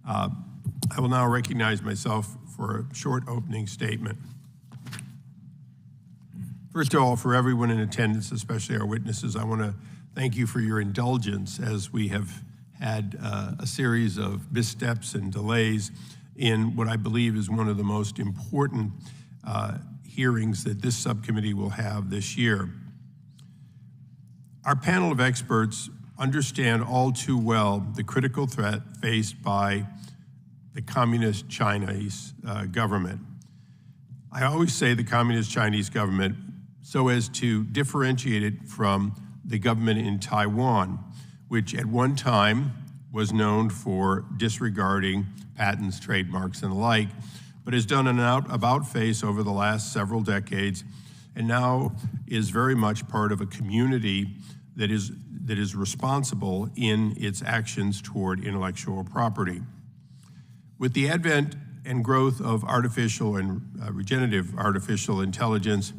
I will now recognize myself for a short opening statement. First of all, for everyone in attendance, especially our witnesses, I want to thank you for your indulgence as we have had a series of missteps and delays in what I believe is one of the most important hearings that this subcommittee will have this year. Our panel of experts understand all too well the critical threat faced by the Communist Chinese government. I always say the Communist Chinese government so as to differentiate it from the government in Taiwan, which at one time was known for disregarding patents, trademarks, and the like, but has done an about-face over the last several decades, and now is very much part of a community that is responsible in its actions toward intellectual property. With the advent and growth of artificial and regenerative artificial intelligence,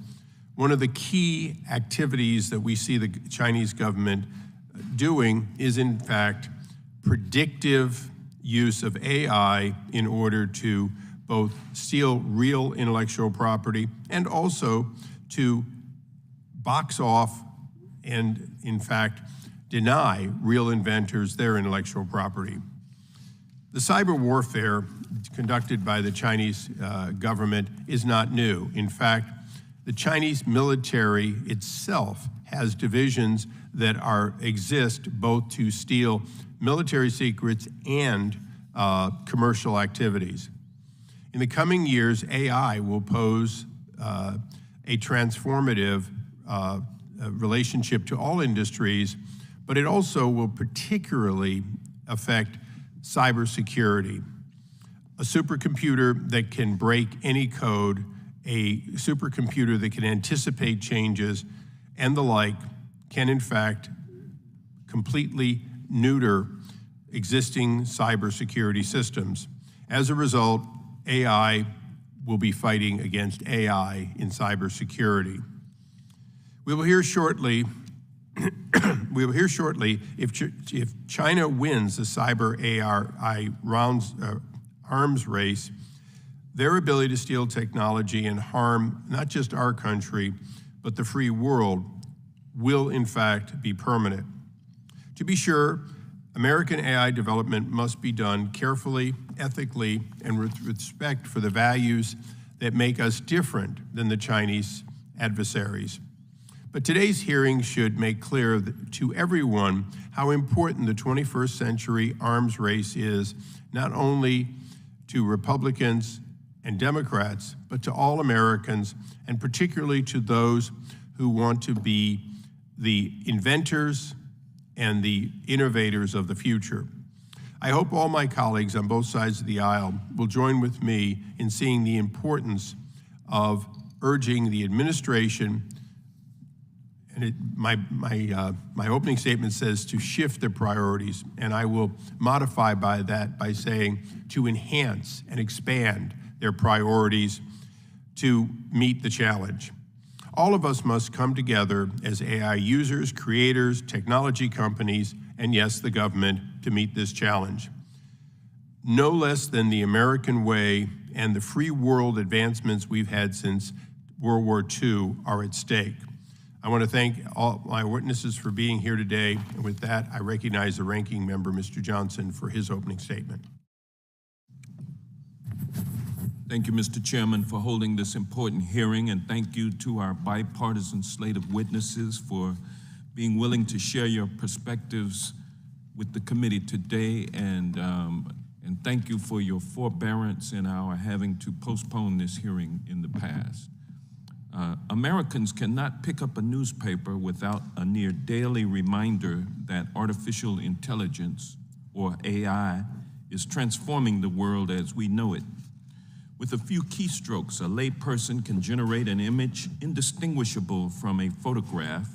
one of the key activities that we see the Chinese government doing is, in fact, predictive use of AI in order to both steal real intellectual property and also to box off and, in fact, deny real inventors their intellectual property. The cyber warfare conducted by the Chinese government is not new. In fact, the Chinese military itself has divisions that exist both to steal military secrets and commercial activities. In the coming years, AI will pose a transformative relationship to all industries, but it also will particularly affect cybersecurity. A supercomputer that can break any code, a supercomputer that can anticipate changes, and the like, can in fact completely neuter existing cybersecurity systems. As a result, AI will be fighting against AI in cybersecurity. We will hear shortly if China wins the cyber AI arms race, their ability to steal technology and harm not just our country, but the free world will in fact be permanent. To be sure, American AI development must be done carefully, ethically, and with respect for the values that make us different than the Chinese adversaries. But today's hearing should make clear to everyone how important the 21st century arms race is, not only to Republicans and Democrats, but to all Americans, and particularly to those who want to be the inventors and the innovators of the future. I hope all my colleagues on both sides of the aisle will join with me in seeing the importance of urging the administration, and my opening statement says to shift their priorities, and I will modify that by saying to enhance and expand their priorities to meet the challenge. All of us must come together as AI users, creators, technology companies, and yes, the government, to meet this challenge. No less than the American way and the free world advancements we've had since World War II are at stake. I want to thank all my witnesses for being here today, and with that, I recognize the ranking member, Mr. Jensen, for his opening statement. Thank you, Mr. Chairman, for holding this important hearing, and thank you to our bipartisan slate of witnesses for being willing to share your perspectives with the committee today, and thank you for your forbearance in our having to postpone this hearing in the past. Americans cannot pick up a newspaper without a near daily reminder that artificial intelligence, or AI, is transforming the world as we know it. With a few keystrokes, a layperson can generate an image indistinguishable from a photograph.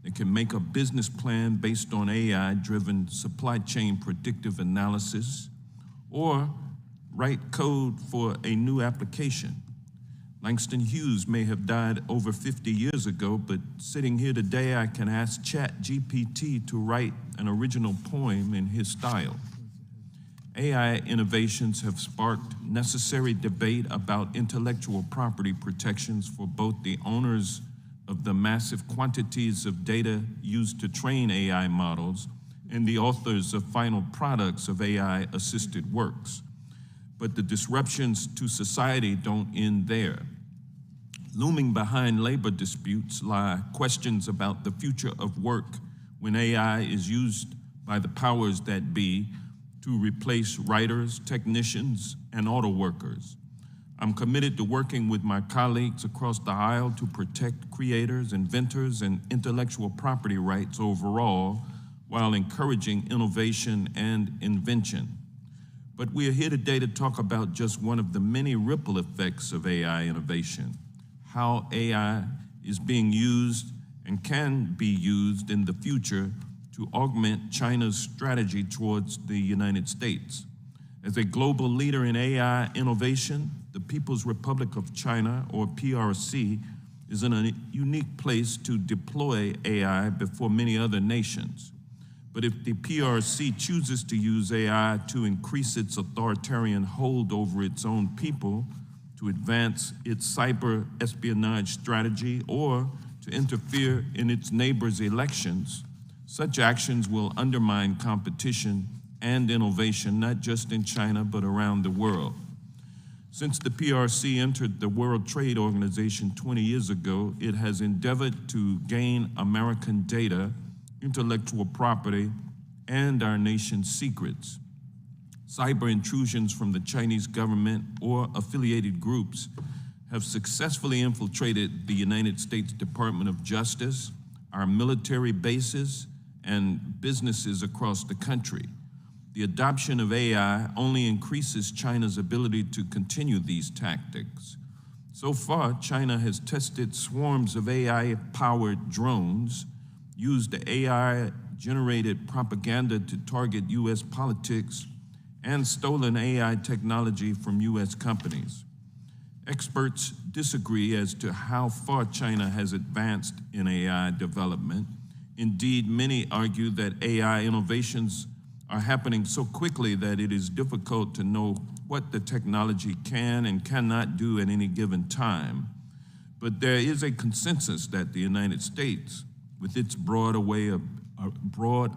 It can make a business plan based on AI-driven supply chain predictive analysis, or write code for a new application. Langston Hughes may have died over 50 years ago, but sitting here today, I can ask ChatGPT to write an original poem in his style. AI innovations have sparked necessary debate about intellectual property protections for both the owners of the massive quantities of data used to train AI models and the authors of final products of AI-assisted works. But the disruptions to society don't end there. Looming behind labor disputes lie questions about the future of work when AI is used by the powers that be to replace writers, technicians, and auto workers. I'm committed to working with my colleagues across the aisle to protect creators, inventors, and intellectual property rights overall, while encouraging innovation and invention. But we are here today to talk about just one of the many ripple effects of AI innovation, how AI is being used and can be used in the future to augment China's strategy towards the United States. As a global leader in AI innovation, the People's Republic of China, or PRC, is in a unique place to deploy AI before many other nations. But if the PRC chooses to use AI to increase its authoritarian hold over its own people, to advance its cyber espionage strategy, or to interfere in its neighbors' elections, such actions will undermine competition and innovation, not just in China, but around the world. Since the PRC entered the World Trade Organization 20 years ago, it has endeavored to gain American data, intellectual property, and our nation's secrets. Cyber intrusions from the Chinese government or affiliated groups have successfully infiltrated the United States Department of Justice, our military bases, and businesses across the country. The adoption of AI only increases China's ability to continue these tactics. So far, China has tested swarms of AI-powered drones, used AI-generated propaganda to target U.S. politics, and stolen AI technology from U.S. companies. Experts disagree as to how far China has advanced in AI development. Indeed, many argue that AI innovations are happening so quickly that it is difficult to know what the technology can and cannot do at any given time. But there is a consensus that the United States, with its broad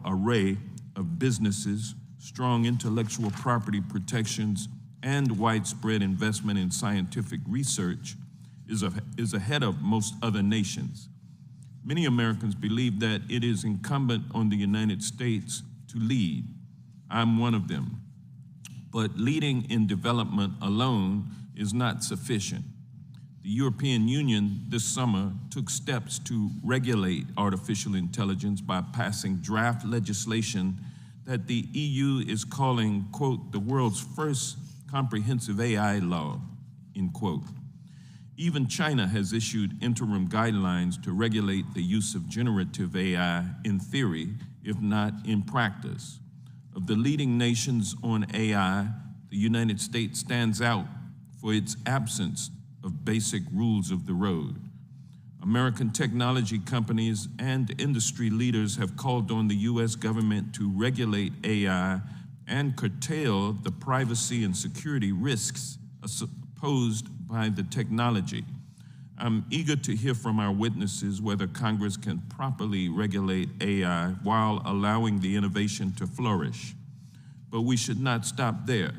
array of businesses, strong intellectual property protections, and widespread investment in scientific research, is ahead of most other nations. Many Americans believe that it is incumbent on the United States to lead. I'm one of them. But leading in development alone is not sufficient. The European Union this summer took steps to regulate artificial intelligence by passing draft legislation that the EU is calling, quote, the world's first comprehensive AI law, end quote. Even China has issued interim guidelines to regulate the use of generative AI in theory, if not in practice. Of the leading nations on AI, the United States stands out for its absence of basic rules of the road. American technology companies and industry leaders have called on the U.S. government to regulate AI and curtail the privacy and security risks posed by the technology. I'm eager to hear from our witnesses whether Congress can properly regulate AI while allowing the innovation to flourish. But we should not stop there.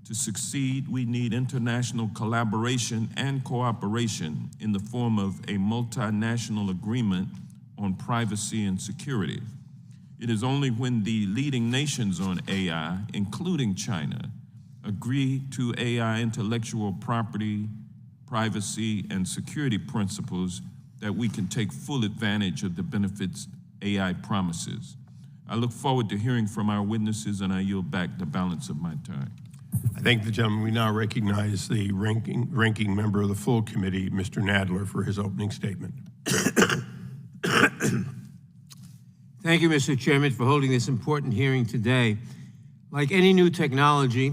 To succeed, we need international collaboration and cooperation in the form of a multinational agreement on privacy and security. It is only when the leading nations on AI, including China, agree to AI intellectual property, privacy, and security principles that we can take full advantage of the benefits AI promises. I look forward to hearing from our witnesses, and I yield back the balance of my time. I thank the gentleman. We now recognize the ranking member of the full committee, Mr. Nadler, for his opening statement. Thank you, Mr. Chairman, for holding this important hearing today. Like any new technology,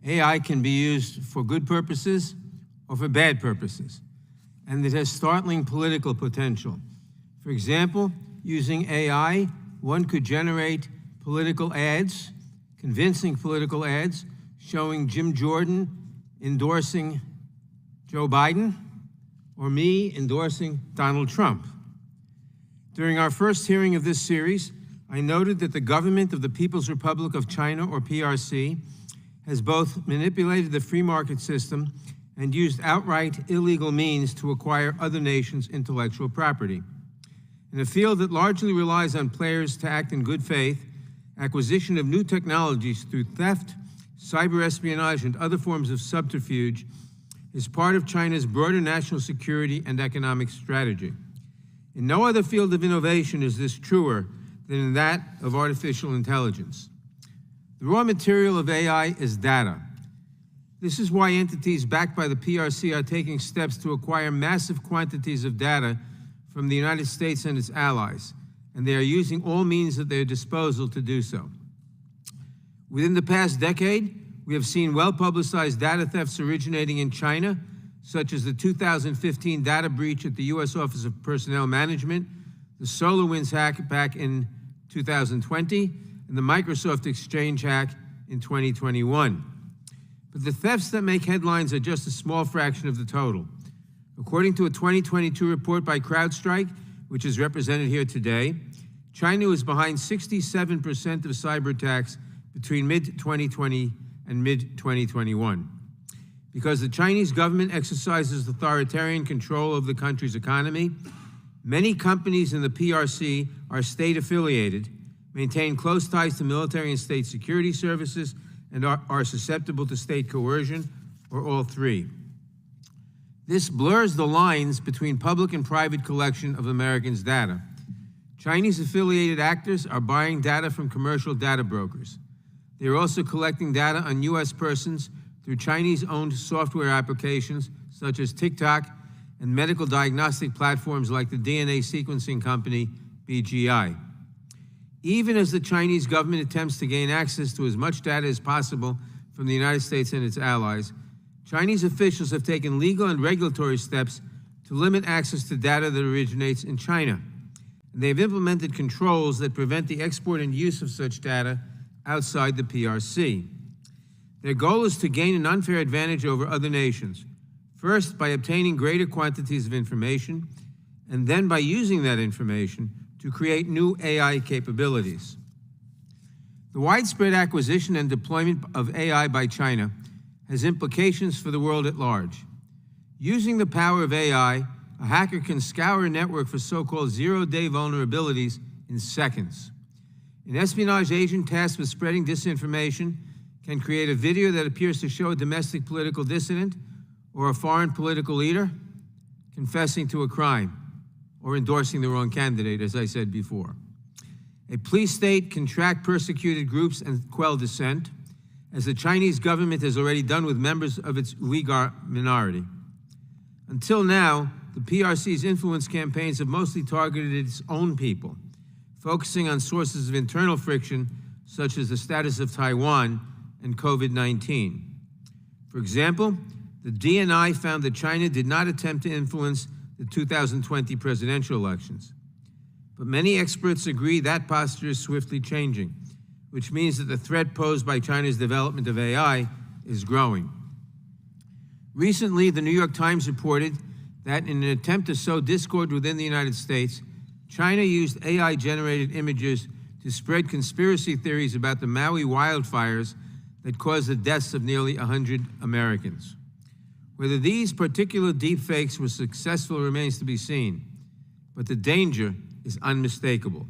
AI can be used for good purposes or for bad purposes, and it has startling political potential. For example, using AI, one could generate political ads, convincing political ads showing Jim Jordan endorsing Joe Biden or me endorsing Donald Trump. During our first hearing of this series, I noted that the government of the People's Republic of China, or PRC, has both manipulated the free market system and used outright illegal means to acquire other nations' intellectual property. In a field that largely relies on players to act in good faith, acquisition of new technologies through theft, cyber espionage, and other forms of subterfuge is part of China's broader national security and economic strategy. In no other field of innovation is this truer than in that of artificial intelligence. The raw material of AI is data. This is why entities backed by the PRC are taking steps to acquire massive quantities of data from the United States and its allies, and they are using all means at their disposal to do so. Within the past decade, we have seen well-publicized data thefts originating in China, such as the 2015 data breach at the U.S. Office of Personnel Management, the SolarWinds hack back in 2020, and the Microsoft Exchange hack in 2021. But the thefts that make headlines are just a small fraction of the total. According to a 2022 report by CrowdStrike, which is represented here today, China was behind 67% of cyber attacks between mid-2020 and mid-2021. Because the Chinese government exercises authoritarian control of the country's economy, many companies in the PRC are state-affiliated, maintain close ties to military and state security services, and are susceptible to state coercion, or all three. This blurs the lines between public and private collection of Americans' data. Chinese affiliated actors are buying data from commercial data brokers. They are also collecting data on U.S. persons through Chinese-owned software applications such as TikTok and medical diagnostic platforms like the DNA sequencing company BGI. Even as the Chinese government attempts to gain access to as much data as possible from the United States and its allies, Chinese officials have taken legal and regulatory steps to limit access to data that originates in China. And they have implemented controls that prevent the export and use of such data outside the PRC. Their goal is to gain an unfair advantage over other nations, first by obtaining greater quantities of information, and then by using that information to create new AI capabilities. The widespread acquisition and deployment of AI by China has implications for the world at large. Using the power of AI, a hacker can scour a network for so-called zero-day vulnerabilities in seconds. An espionage agent tasked with spreading disinformation can create a video that appears to show a domestic political dissident or a foreign political leader confessing to a crime or endorsing the wrong candidate, as I said before. A police state can track persecuted groups and quell dissent, as the Chinese government has already done with members of its Uyghur minority. Until now, the PRC's influence campaigns have mostly targeted its own people, focusing on sources of internal friction, such as the status of Taiwan and COVID-19. For example, the DNI found that China did not attempt to influence the 2020 presidential elections. But many experts agree that posture is swiftly changing, which means that the threat posed by China's development of AI is growing. Recently, the New York Times reported that in an attempt to sow discord within the United States, China used AI-generated images to spread conspiracy theories about the Maui wildfires that caused the deaths of nearly 100 Americans. Whether these particular deepfakes were successful remains to be seen, but the danger is unmistakable.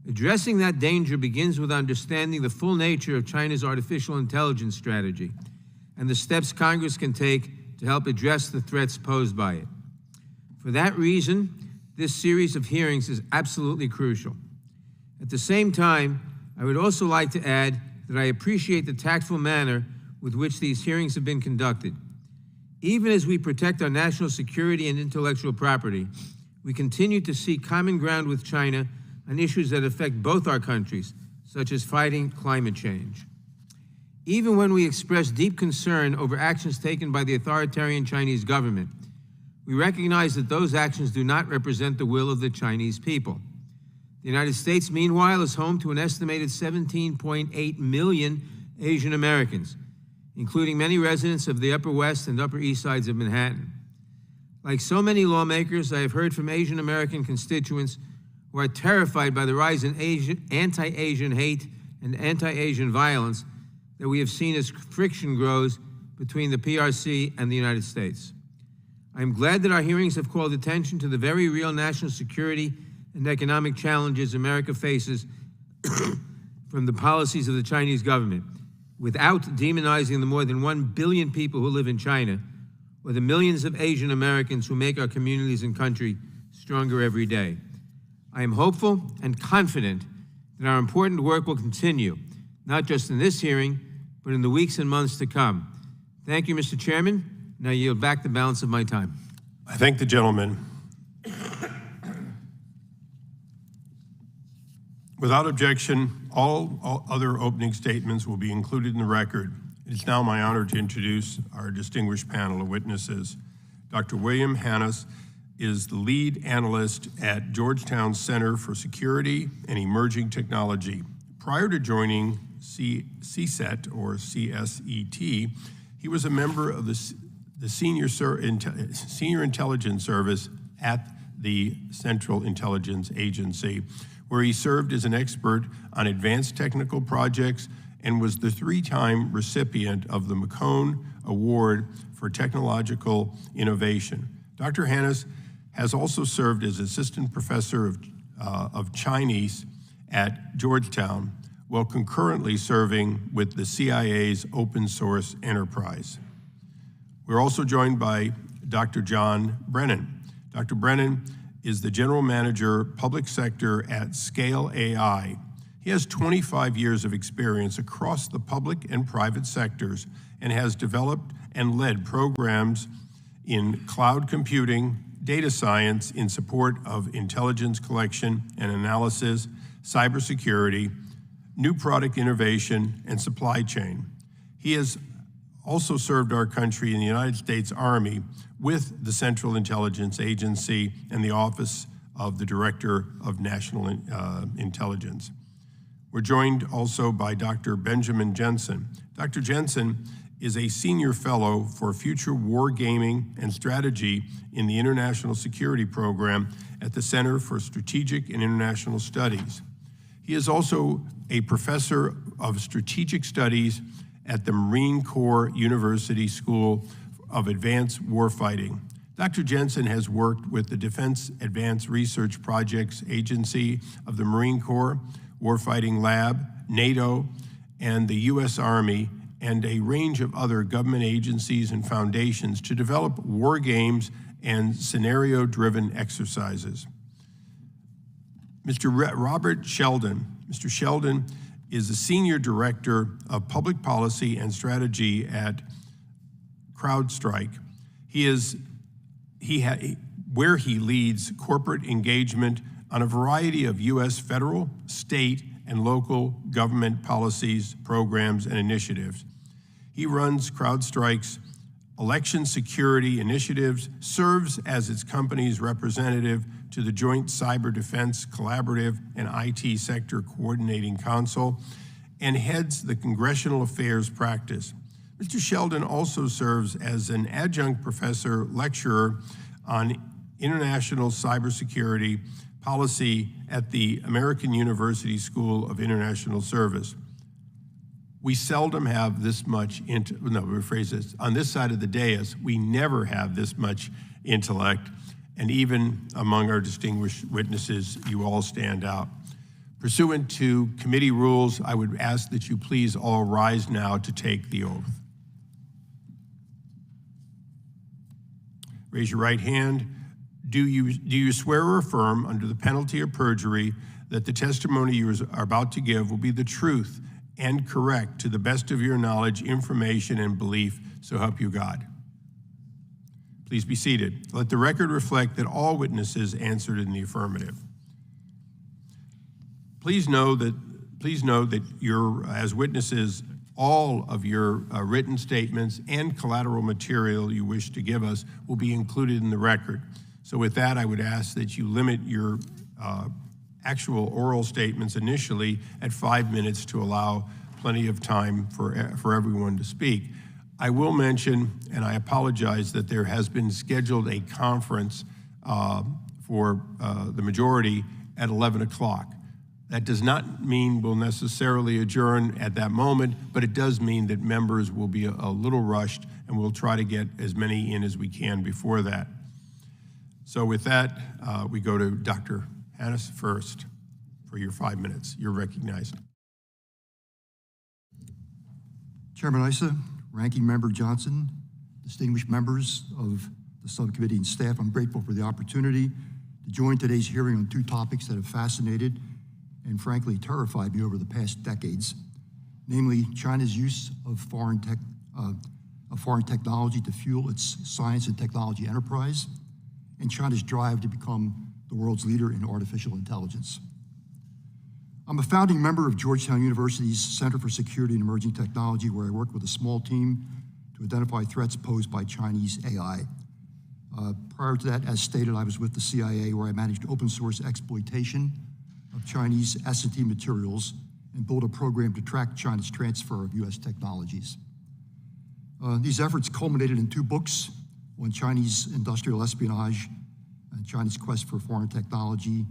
Addressing that danger begins with understanding the full nature of China's artificial intelligence strategy and the steps Congress can take to help address the threats posed by it. For that reason, this series of hearings is absolutely crucial. At the same time, I would also like to add that I appreciate the tactful manner with which these hearings have been conducted. Even as we protect our national security and intellectual property, we continue to seek common ground with China on issues that affect both our countries, such as fighting climate change. Even when we express deep concern over actions taken by the authoritarian Chinese government, we recognize that those actions do not represent the will of the Chinese people. The United States, meanwhile, is home to an estimated 17.8 million Asian Americans, including many residents of the Upper West and Upper East Sides of Manhattan. Like so many lawmakers, I have heard from Asian American constituents who are terrified by the rise in anti-Asian hate and anti-Asian violence that we have seen as friction grows between the PRC and the United States. I am glad that our hearings have called attention to the very real national security and economic challenges America faces from the policies of the Chinese government, without demonizing the more than 1 billion people who live in China, or the millions of Asian Americans who make our communities and country stronger every day. I am hopeful and confident that our important work will continue, not just in this hearing, but in the weeks and months to come. Thank you, Mr. Chairman. Now I yield back the balance of my time. I thank the gentleman. Without objection, all other opening statements will be included in the record. It is now my honor to introduce our distinguished panel of witnesses. Dr. William Hannis is the lead analyst at Georgetown Center for Security and Emerging Technology. Prior to joining CSET, or CSET, he was a member of the Senior Intelligence Service at the Central Intelligence Agency, where he served as an expert on advanced technical projects and was the 3-time recipient of the McCone Award for Technological Innovation. Dr. Hannis has also served as assistant professor of Chinese at Georgetown, while concurrently serving with the CIA's open source enterprise. We're also joined by Dr. John Brennan. Dr. Brennan is the general manager, public sector at Scale AI. He has 25 years of experience across the public and private sectors and has developed and led programs in cloud computing, data science in support of intelligence collection and analysis, cybersecurity, new product innovation, and supply chain. He has also served our country in the United States Army with the Central Intelligence Agency and the Office of the Director of National Intelligence. We're joined also by Dr. Benjamin Jensen. Dr. Jensen is a senior fellow for future wargaming and strategy in the International Security Program at the Center for Strategic and International Studies. He is also a professor of strategic studies at the Marine Corps University School of Advanced Warfighting. Dr. Jensen has worked with the Defense Advanced Research Projects Agency of the Marine Corps, Warfighting Lab, NATO, and the U.S. Army, and a range of other government agencies and foundations to develop war games and scenario-driven exercises. Mr. Robert Sheldon. Mr. Sheldon is the Senior Director of Public Policy and Strategy at CrowdStrike. Where he leads corporate engagement on a variety of U.S. federal, state, and local government policies, programs, and initiatives. He runs CrowdStrike's election security initiatives, serves as its company's representative to the Joint Cyber Defense Collaborative and IT Sector Coordinating Council, and heads the Congressional Affairs practice. Mr. Sheldon also serves as an adjunct professor lecturer on international cybersecurity policy at the American University School of International Service. We seldom have this much, rephrase this, on this side of the dais, we never have this much intellect, and even among our distinguished witnesses, you all stand out. Pursuant to committee rules, I would ask that you please all rise now to take the oath. Raise your right hand. Do you swear or affirm under the penalty of perjury that the testimony you are about to give will be the truth and correct to the best of your knowledge, information, and belief, so help you God? Please be seated. Let the record reflect that all witnesses answered in the affirmative. Please know that as witnesses, all of your written statements and collateral material you wish to give us will be included in the record. So with that, I would ask that you limit your actual oral statements initially at 5 minutes to allow plenty of time for everyone to speak. I will mention, and I apologize, that there has been scheduled a conference for the majority at 11 o'clock. That does not mean we'll necessarily adjourn at that moment, but it does mean that members will be a little rushed, and we'll try to get as many in as we can before that. So with that, we go to Dr. Hannis first for your 5 minutes. You're recognized. Chairman Issa, Ranking Member Johnson, distinguished members of the subcommittee and staff, I'm grateful for the opportunity to join today's hearing on two topics that have fascinated and frankly terrified me over the past decades, namely China's use of foreign technology to fuel its science and technology enterprise, and China's drive to become the world's leader in artificial intelligence. I'm a founding member of Georgetown University's Center for Security and Emerging Technology, where I work with a small team to identify threats posed by Chinese AI. Prior to that, as stated, I was with the CIA, where I managed open source exploitation of Chinese S&T materials and built a program to track China's transfer of US technologies. These efforts culminated in 2 books on Chinese industrial espionage and China's quest for foreign technology,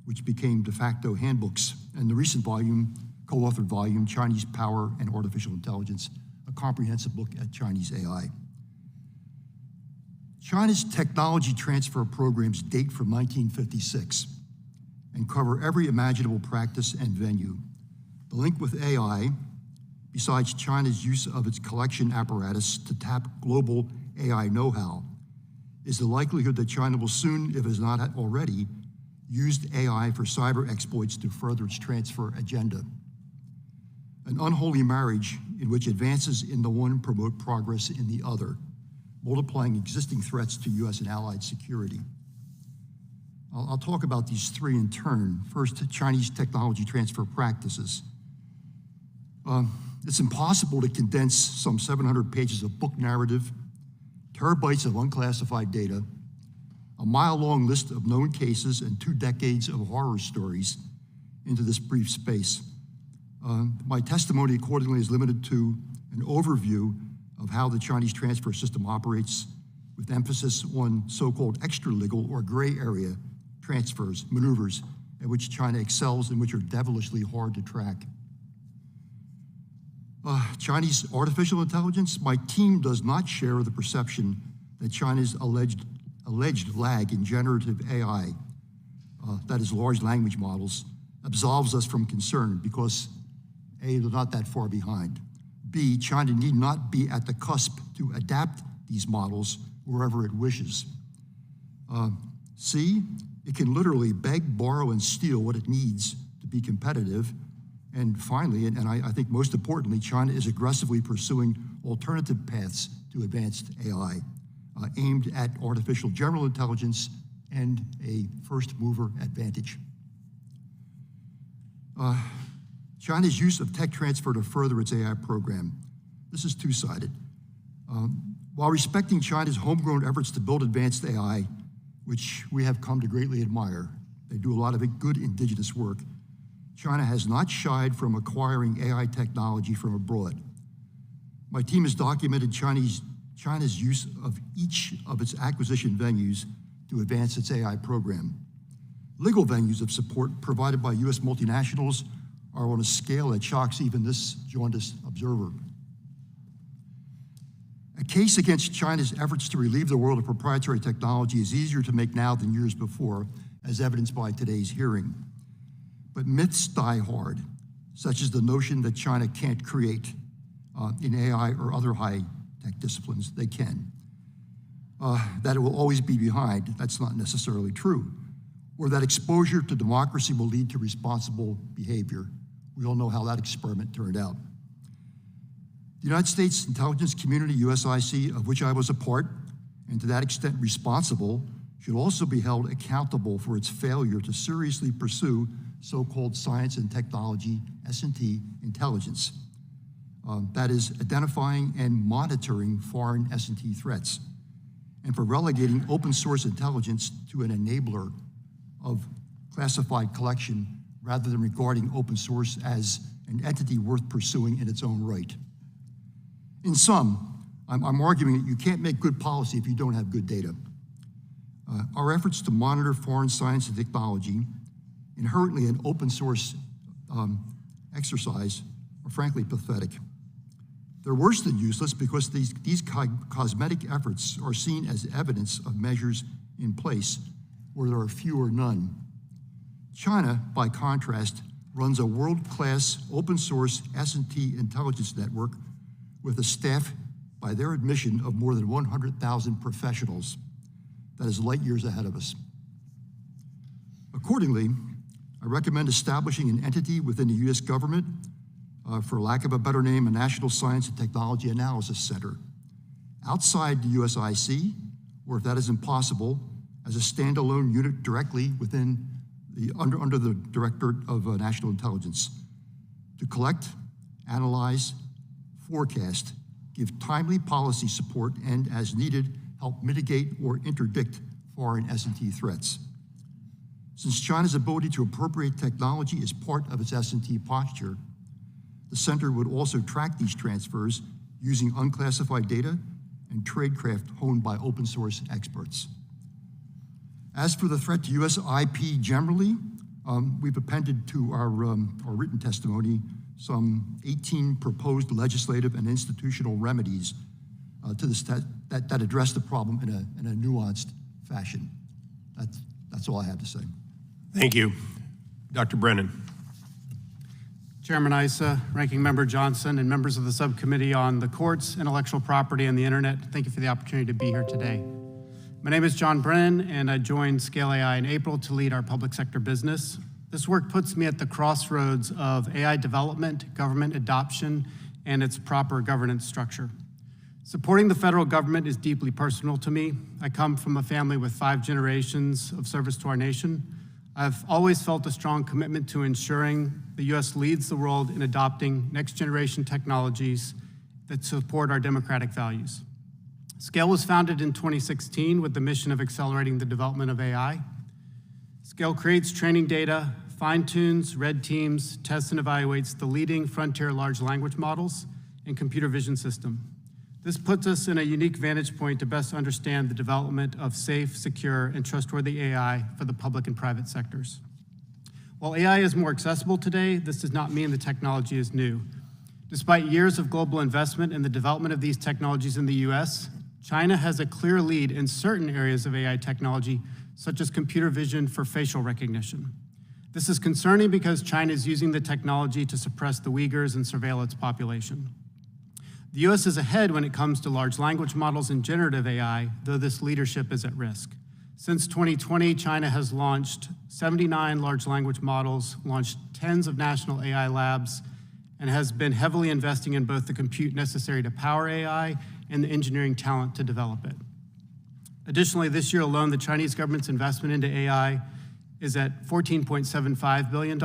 which became de facto handbooks, and the recent volume, co-authored volume, Chinese Power and Artificial Intelligence, a comprehensive look at Chinese AI. China's technology transfer programs date from 1956 and cover every imaginable practice and venue. The link with AI, besides China's use of its collection apparatus to tap global AI know-how, is the likelihood that China will soon, if it is not already, used AI for cyber exploits to further its transfer agenda. An unholy marriage in which advances in the one promote progress in the other, multiplying existing threats to US and allied security. I'll talk about these 3 in turn. First, Chinese technology transfer practices. It's impossible to condense some 700 pages of book narrative, terabytes of unclassified data, a mile-long list of known cases, and 2 decades of horror stories into this brief space. My testimony accordingly is limited to an overview of how the Chinese transfer system operates, with emphasis on so-called extra-legal or gray area transfers, maneuvers, at which China excels and which are devilishly hard to track. Chinese artificial intelligence, my team does not share the perception that China's alleged lag in generative AI, that is large language models, absolves us from concern because A, they're not that far behind. B, China need not be at the cusp to adapt these models wherever it wishes. C, it can literally beg, borrow, and steal what it needs to be competitive. And finally, and I think most importantly, China is aggressively pursuing alternative paths to advanced AI, aimed at artificial general intelligence and a first mover advantage. China's use of tech transfer to further its AI program. This is two-sided. While respecting China's homegrown efforts to build advanced AI, which we have come to greatly admire, they do a lot of good indigenous work, China has not shied from acquiring AI technology from abroad. My team has documented China's use of each of its acquisition venues to advance its AI program. Legal venues of support provided by US multinationals are on a scale that shocks even this jaundiced observer. A case against China's efforts to relieve the world of proprietary technology is easier to make now than years before, as evidenced by today's hearing. But myths die hard, such as the notion that China can't create in AI or other high-tech disciplines. They can. That it will always be behind, that's not necessarily true. Or that exposure to democracy will lead to responsible behavior. We all know how that experiment turned out. The United States intelligence community, USIC, of which I was a part, and to that extent responsible, should also be held accountable for its failure to seriously pursue so-called science and technology, S&T, intelligence. That is, identifying and monitoring foreign S&T threats, and for relegating open source intelligence to an enabler of classified collection rather than regarding open source as an entity worth pursuing in its own right. In sum, I'm arguing that you can't make good policy if you don't have good data. Our efforts to monitor foreign science and technology, inherently an open source exercise, are frankly pathetic. They're worse than useless because these cosmetic efforts are seen as evidence of measures in place where there are few or none. China, by contrast, runs a world-class open source S&T intelligence network with a staff, by their admission, of more than 100,000 professionals. That is light years ahead of us. Accordingly, I recommend establishing an entity within the US government, for lack of a better name, a National Science and Technology Analysis Center, outside the USIC, or if that is impossible, as a standalone unit directly within under the Directorate of National Intelligence, to collect, analyze, forecast, give timely policy support, and, as needed, help mitigate or interdict foreign S&T threats. Since China's ability to appropriate technology is part of its S&T posture, the center would also track these transfers using unclassified data and tradecraft honed by open source experts. As for the threat to US IP generally, we've appended to our written testimony some 18 proposed legislative and institutional remedies to this that address the problem in a nuanced fashion. That's all I have to say. Thank you. Dr. Brennan. Chairman Issa, Ranking Member Johnson, and members of the Subcommittee on the Courts, Intellectual Property, and the Internet, thank you for the opportunity to be here today. My name is John Brennan, and I joined Scale AI in April to lead our public sector business. This work puts me at the crossroads of AI development, government adoption, and its proper governance structure. Supporting the federal government is deeply personal to me. I come from a family with 5 generations of service to our nation. I've always felt a strong commitment to ensuring the U.S. leads the world in adopting next-generation technologies that support our democratic values. Scale was founded in 2016 with the mission of accelerating the development of AI. Scale creates training data, fine-tunes, red teams, tests and evaluates the leading frontier large language models and computer vision system. This puts us in a unique vantage point to best understand the development of safe, secure, and trustworthy AI for the public and private sectors. While AI is more accessible today, this does not mean the technology is new. Despite years of global investment in the development of these technologies in the US, China has a clear lead in certain areas of AI technology, such as computer vision for facial recognition. This is concerning because China is using the technology to suppress the Uyghurs and surveil its population. The US is ahead when it comes to large language models and generative AI, though this leadership is at risk. Since 2020, China has launched 79 large language models, launched tens of national AI labs, and has been heavily investing in both the compute necessary to power AI and the engineering talent to develop it. Additionally, this year alone, the Chinese government's investment into AI is at $14.75 billion,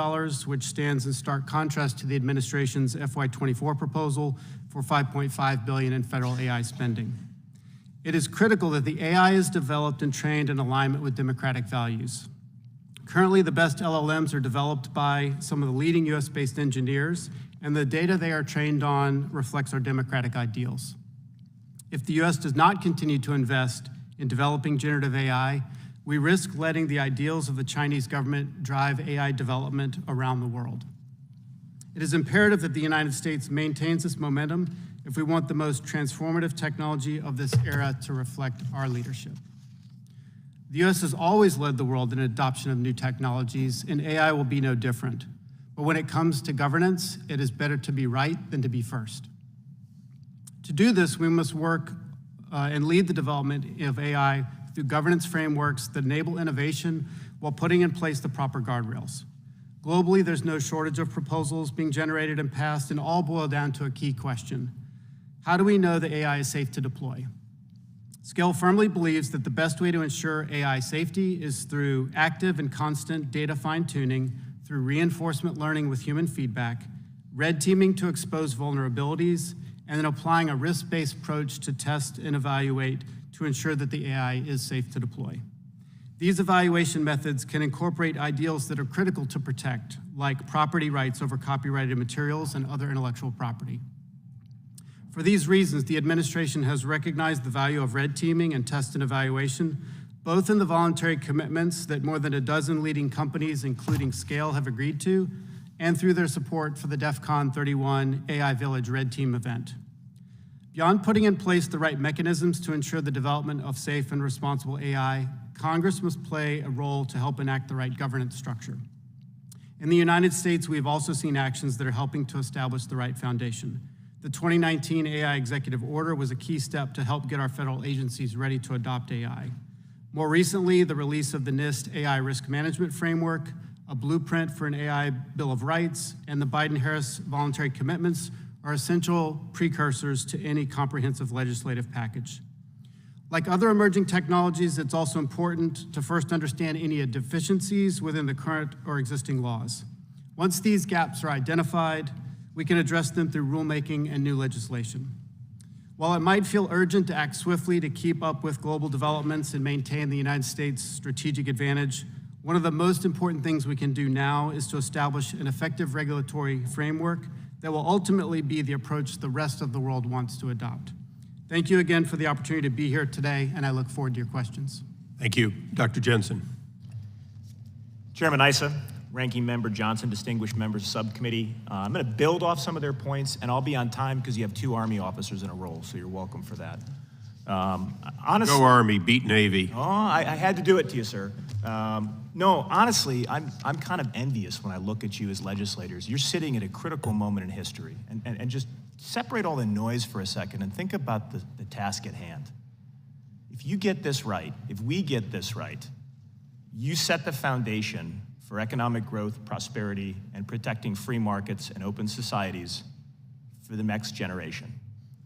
which stands in stark contrast to the administration's FY24 proposal for $5.5 billion in federal AI spending. It is critical that the AI is developed and trained in alignment with democratic values. Currently, the best LLMs are developed by some of the leading US-based engineers, and the data they are trained on reflects our democratic ideals. If the US does not continue to invest in developing generative AI, we risk letting the ideals of the Chinese government drive AI development around the world. It is imperative that the United States maintains this momentum if we want the most transformative technology of this era to reflect our leadership. The US has always led the world in adoption of new technologies, and AI will be no different. But when it comes to governance, it is better to be right than to be first. To do this, we must work and lead the development of AI through governance frameworks that enable innovation while putting in place the proper guardrails. Globally, there's no shortage of proposals being generated and passed, and all boil down to a key question: how do we know that AI is safe to deploy? Scale firmly believes that the best way to ensure AI safety is through active and constant data fine-tuning, through reinforcement learning with human feedback, red teaming to expose vulnerabilities, and then applying a risk-based approach to test and evaluate to ensure that the AI is safe to deploy. These evaluation methods can incorporate ideals that are critical to protect, like property rights over copyrighted materials and other intellectual property. For these reasons, the administration has recognized the value of red teaming and test and evaluation, both in the voluntary commitments that more than a dozen leading companies, including Scale, have agreed to, and through their support for the DEF CON 31 AI Village Red Team event. Beyond putting in place the right mechanisms to ensure the development of safe and responsible AI, Congress must play a role to help enact the right governance structure. In the United States, we have also seen actions that are helping to establish the right foundation. The 2019 AI Executive Order was a key step to help get our federal agencies ready to adopt AI. More recently, the release of the NIST AI Risk Management Framework, a blueprint for an AI Bill of Rights, and the Biden-Harris voluntary commitments are essential precursors to any comprehensive legislative package. Like other emerging technologies, it's also important to first understand any deficiencies within the current or existing laws. Once these gaps are identified, we can address them through rulemaking and new legislation. While it might feel urgent to act swiftly to keep up with global developments and maintain the United States' strategic advantage, one of the most important things we can do now is to establish an effective regulatory framework that will ultimately be the approach the rest of the world wants to adopt. Thank you again for the opportunity to be here today, and I look forward to your questions. Thank you. Dr. Jensen. Chairman Issa, Ranking Member Johnson, distinguished members of the subcommittee. I'm going to build off some of their points, and I'll be on time because you have 2 Army officers in a row, so you're welcome for that. Honestly, Go Army, beat Navy. Oh, I had to do it to you, sir. No, honestly, I'm kind of envious when I look at you as legislators. You're sitting at a critical moment in history, and just separate all the noise for a second and think about the task at hand. If you get this right, if we get this right, you set the foundation for economic growth, prosperity, and protecting free markets and open societies for the next generation.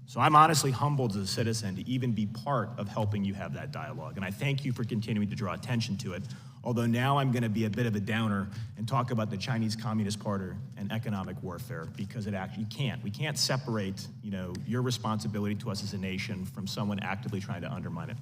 So I'm honestly humbled as a citizen to even be part of helping you have that dialogue. And I thank you for continuing to draw attention to it. Although now I'm going to be a bit of a downer and talk about the Chinese Communist Party and economic warfare, because it actually can't. We can't separate, your responsibility to us as a nation from someone actively trying to undermine it.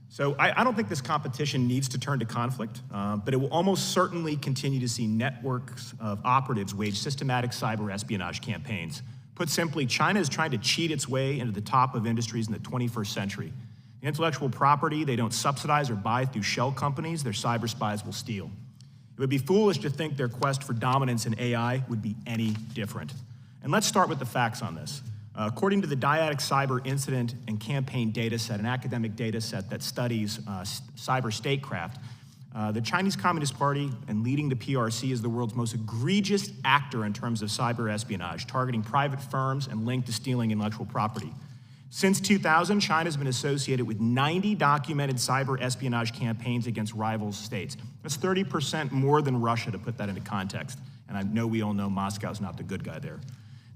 So I don't think this competition needs to turn to conflict, but it will almost certainly continue to see networks of operatives wage systematic cyber espionage campaigns. Put simply, China is trying to cheat its way into the top of industries in the 21st century. The intellectual property they don't subsidize or buy through shell companies, their cyber spies will steal. It would be foolish to think their quest for dominance in AI would be any different. And let's start with the facts on this. According to the Dyadic Cyber Incident and Campaign Dataset, an academic dataset that studies cyber statecraft, the Chinese Communist Party, and leading the PRC, is the world's most egregious actor in terms of cyber espionage, targeting private firms and linked to stealing intellectual property. Since 2000, China's been associated with 90 documented cyber espionage campaigns against rival states. That's 30% more than Russia, to put that into context. And I know we all know Moscow's not the good guy there.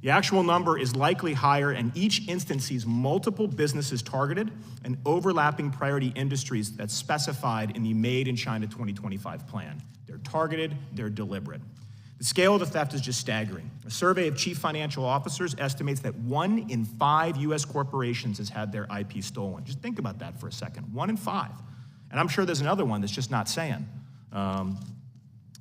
The actual number is likely higher, and each instance sees multiple businesses targeted and overlapping priority industries that's specified in the Made in China 2025 plan. They're targeted, they're deliberate. The scale of the theft is just staggering. A survey of chief financial officers estimates that 1 in 5 U.S. corporations has had their IP stolen. Just think about that for a second. 1 in 5. And I'm sure there's another one that's just not saying.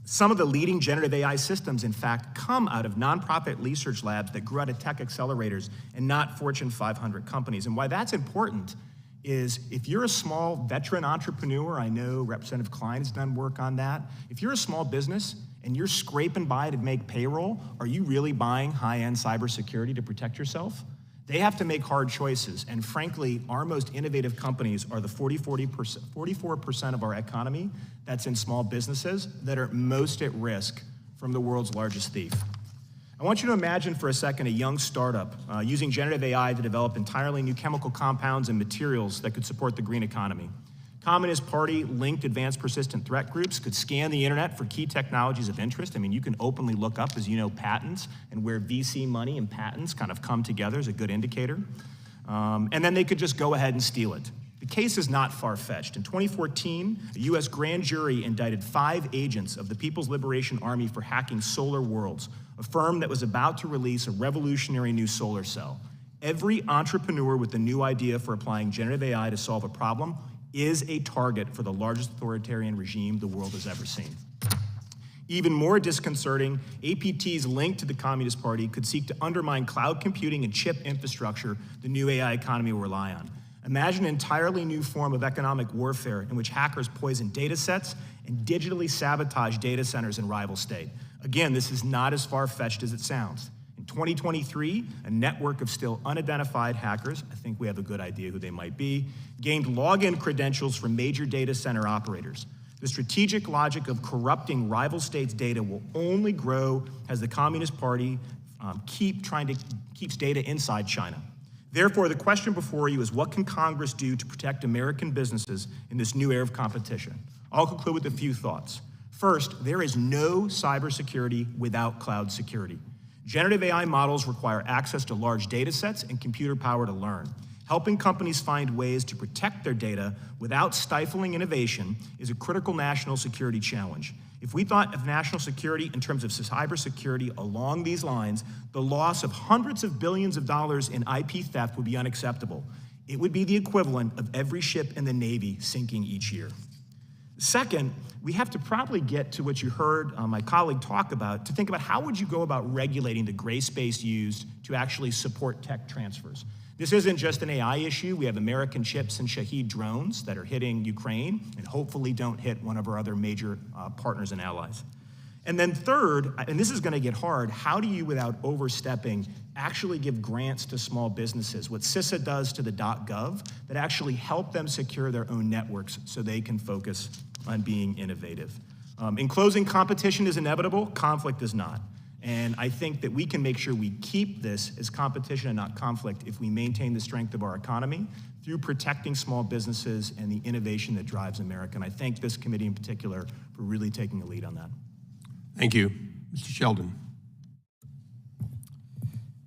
Some of the leading generative AI systems, in fact, come out of nonprofit research labs that grew out of tech accelerators and not Fortune 500 companies. And why that's important is if you're a small veteran entrepreneur, I know Representative Klein has done work on that. If you're a small business and you're scraping by to make payroll, are you really buying high-end cybersecurity to protect yourself? They have to make hard choices, and frankly, our most innovative companies are the 44% of our economy that's in small businesses that are most at risk from the world's largest thief. I want you to imagine for a second a young startup using generative AI to develop entirely new chemical compounds and materials that could support the green economy. Communist Party-linked advanced persistent threat groups could scan the internet for key technologies of interest. I mean, you can openly look up, as you know, patents, and where VC money and patents kind of come together is a good indicator. And then they could just go ahead and steal it. The case is not far-fetched. In 2014, a U.S. grand jury indicted 5 agents of the People's Liberation Army for hacking Solar Worlds, a firm that was about to release a revolutionary new solar cell. Every entrepreneur with a new idea for applying generative AI to solve a problem is a target for the largest authoritarian regime the world has ever seen. Even more disconcerting, APT's link to the Communist Party could seek to undermine cloud computing and chip infrastructure the new AI economy will rely on. Imagine an entirely new form of economic warfare in which hackers poison data sets and digitally sabotage data centers in rival state. Again, this is not as far-fetched as it sounds. In 2023, a network of still unidentified hackers, I think we have a good idea who they might be, gained login credentials from major data center operators. The strategic logic of corrupting rival states' data will only grow as the Communist Party keeps data inside China. Therefore, the question before you is, what can Congress do to protect American businesses in this new era of competition? I'll conclude with a few thoughts. First, there is no cybersecurity without cloud security. Generative AI models require access to large data sets and computer power to learn. Helping companies find ways to protect their data without stifling innovation is a critical national security challenge. If we thought of national security in terms of cybersecurity along these lines, the loss of hundreds of billions of dollars in IP theft would be unacceptable. It would be the equivalent of every ship in the Navy sinking each year. Second, we have to probably get to what you heard my colleague talk about, to think about how would you go about regulating the gray space used to actually support tech transfers. This isn't just an AI issue. We have American chips and Shahed drones that are hitting Ukraine and hopefully don't hit one of our other major partners and allies. And then third, and this is going to get hard, how do you, without overstepping, actually give grants to small businesses, what CISA does to the .gov, that actually help them secure their own networks so they can focus on being innovative. In closing, competition is inevitable, conflict is not. And I think that we can make sure we keep this as competition and not conflict if we maintain the strength of our economy through protecting small businesses and the innovation that drives America. And I thank this committee in particular for really taking a lead on that. Thank you. Mr. Sheldon.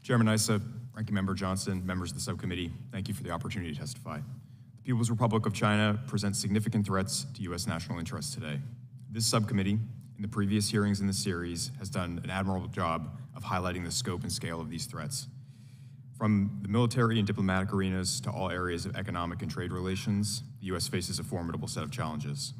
Chairman Issa, Ranking Member Johnson, members of the subcommittee, thank you for the opportunity to testify. The People's Republic of China presents significant threats to U.S. national interests today. This subcommittee, in the previous hearings in the series, has done an admirable job of highlighting the scope and scale of these threats. From the military and diplomatic arenas to all areas of economic and trade relations, the U.S. faces a formidable set of challenges.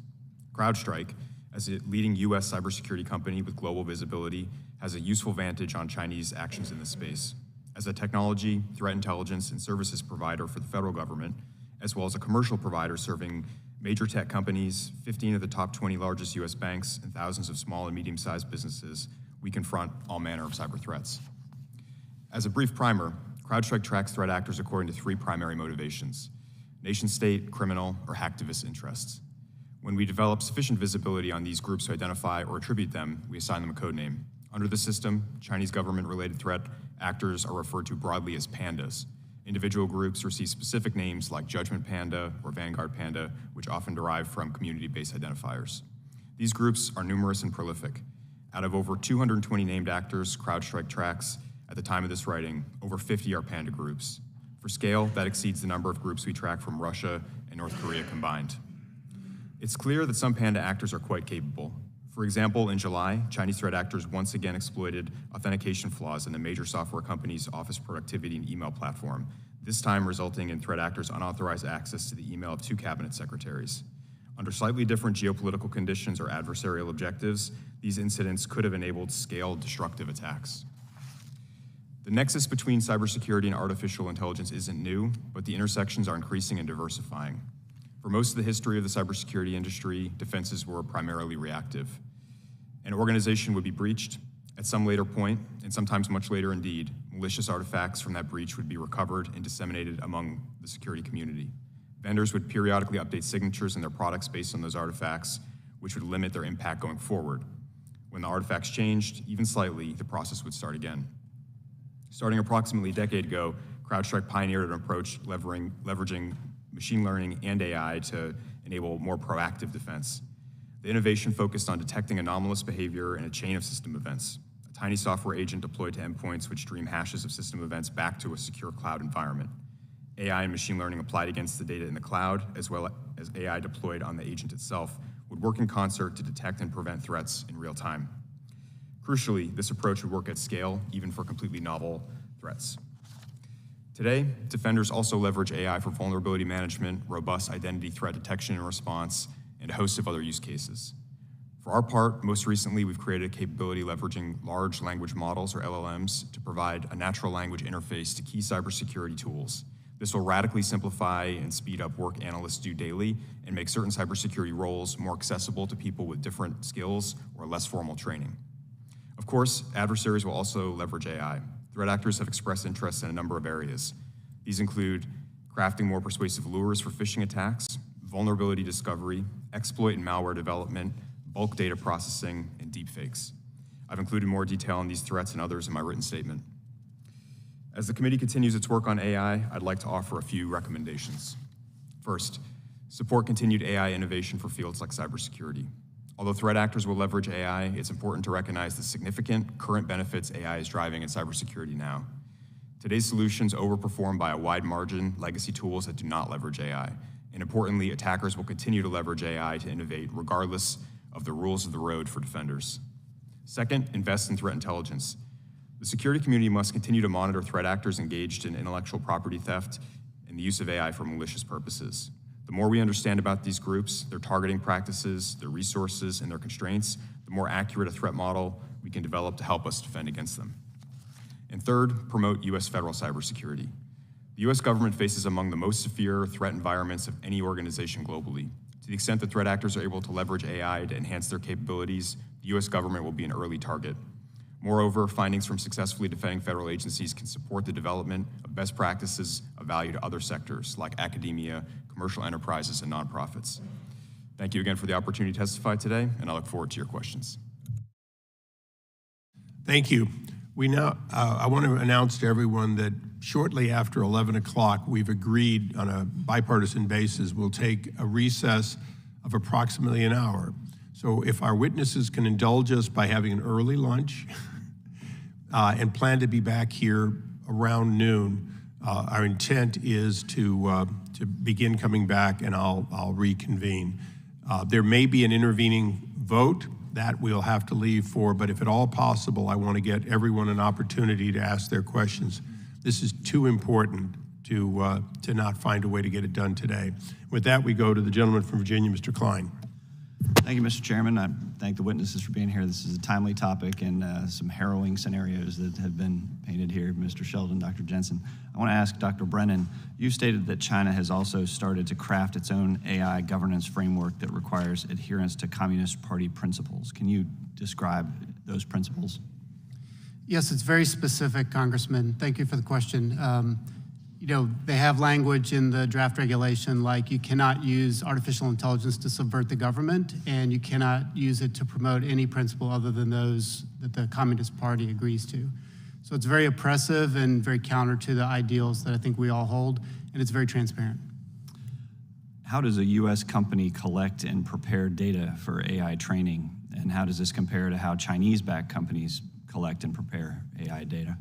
CrowdStrike, as a leading U.S. cybersecurity company with global visibility, has a useful vantage on Chinese actions in this space. As a technology, threat intelligence, and services provider for the federal government, as well as a commercial provider serving major tech companies, 15 of the top 20 largest U.S. banks, and thousands of small and medium-sized businesses, we confront all manner of cyber threats. As a brief primer, CrowdStrike tracks threat actors according to three primary motivations: nation-state, criminal, or hacktivist interests. When we develop sufficient visibility on these groups to identify or attribute them, we assign them a code name. Under the system, Chinese government-related threat actors are referred to broadly as pandas. Individual groups receive specific names like Judgment Panda or Vanguard Panda, which often derive from community-based identifiers. These groups are numerous and prolific. Out of over 220 named actors CrowdStrike tracks, at the time of this writing, over 50 are panda groups. For scale, that exceeds the number of groups we track from Russia and North Korea combined. It's clear that some panda actors are quite capable. For example, in July, Chinese threat actors once again exploited authentication flaws in a major software company's office productivity and email platform, this time resulting in threat actors' unauthorized access to the email of 2 cabinet secretaries. Under slightly different geopolitical conditions or adversarial objectives, these incidents could have enabled scaled destructive attacks. The nexus between cybersecurity and artificial intelligence isn't new, but the intersections are increasing and diversifying. For most of the history of the cybersecurity industry, defenses were primarily reactive. An organization would be breached. At some later point, and sometimes much later indeed, malicious artifacts from that breach would be recovered and disseminated among the security community. Vendors would periodically update signatures in their products based on those artifacts, which would limit their impact going forward. When the artifacts changed, even slightly, the process would start again. Starting approximately a decade ago, CrowdStrike pioneered an approach leveraging machine learning and AI to enable more proactive defense. The innovation focused on detecting anomalous behavior in a chain of system events. A tiny software agent deployed to endpoints would stream hashes of system events back to a secure cloud environment. AI and machine learning applied against the data in the cloud, as well as AI deployed on the agent itself, would work in concert to detect and prevent threats in real time. Crucially, this approach would work at scale, even for completely novel threats. Today, defenders also leverage AI for vulnerability management, robust identity threat detection and response, and a host of other use cases. For our part, most recently, we've created a capability leveraging large language models, or LLMs, to provide a natural language interface to key cybersecurity tools. This will radically simplify and speed up work analysts do daily and make certain cybersecurity roles more accessible to people with different skills or less formal training. Of course, adversaries will also leverage AI. Threat actors have expressed interest in a number of areas. These include crafting more persuasive lures for phishing attacks, vulnerability discovery, exploit and malware development, bulk data processing, and deepfakes. I've included more detail on these threats and others in my written statement. As the committee continues its work on AI, I'd like to offer a few recommendations. First, support continued AI innovation for fields like cybersecurity. Although threat actors will leverage AI, it's important to recognize the significant current benefits AI is driving in cybersecurity now. Today's solutions overperform by a wide margin legacy tools that do not leverage AI. And importantly, attackers will continue to leverage AI to innovate regardless of the rules of the road for defenders. Second, invest in threat intelligence. The security community must continue to monitor threat actors engaged in intellectual property theft and the use of AI for malicious purposes. The more we understand about these groups, their targeting practices, their resources, and their constraints, the more accurate a threat model we can develop to help us defend against them. And third, promote U.S. federal cybersecurity. The U.S. government faces among the most severe threat environments of any organization globally. To the extent that threat actors are able to leverage AI to enhance their capabilities, the U.S. government will be an early target. Moreover, findings from successfully defending federal agencies can support the development of best practices of value to other sectors like academia, commercial enterprises, and nonprofits. Thank you again for the opportunity to testify today, and I look forward to your questions. Thank you. I want to announce to everyone that shortly after 11 o'clock, we've agreed on a bipartisan basis, we'll take a recess of approximately an hour. So if our witnesses can indulge us by having an early lunch and plan to be back here around noon, our intent is to begin coming back, and I'll reconvene. There may be an intervening vote that we'll have to leave for, but if at all possible, I want to get everyone an opportunity to ask their questions. This is too important to not find a way to get it done today. With that, we go to the gentleman from Virginia, Mr. Klein. Thank you, Mr. Chairman. I thank the witnesses for being here. This is a timely topic and some harrowing scenarios that have been painted here, Mr. Sheldon, Dr. Jensen. I want to ask Dr. Brennan, you stated that China has also started to craft its own AI governance framework that requires adherence to Communist Party principles. Can you describe those principles? Yes, it's very specific, Congressman. Thank you for the question. They have language in the draft regulation like you cannot use artificial intelligence to subvert the government, and you cannot use it to promote any principle other than those that the Communist Party agrees to. So it's very oppressive and very counter to the ideals that I think we all hold, and it's very transparent. How does a U.S. company collect and prepare data for AI training, and how does this compare to how Chinese-backed companies collect and prepare AI data?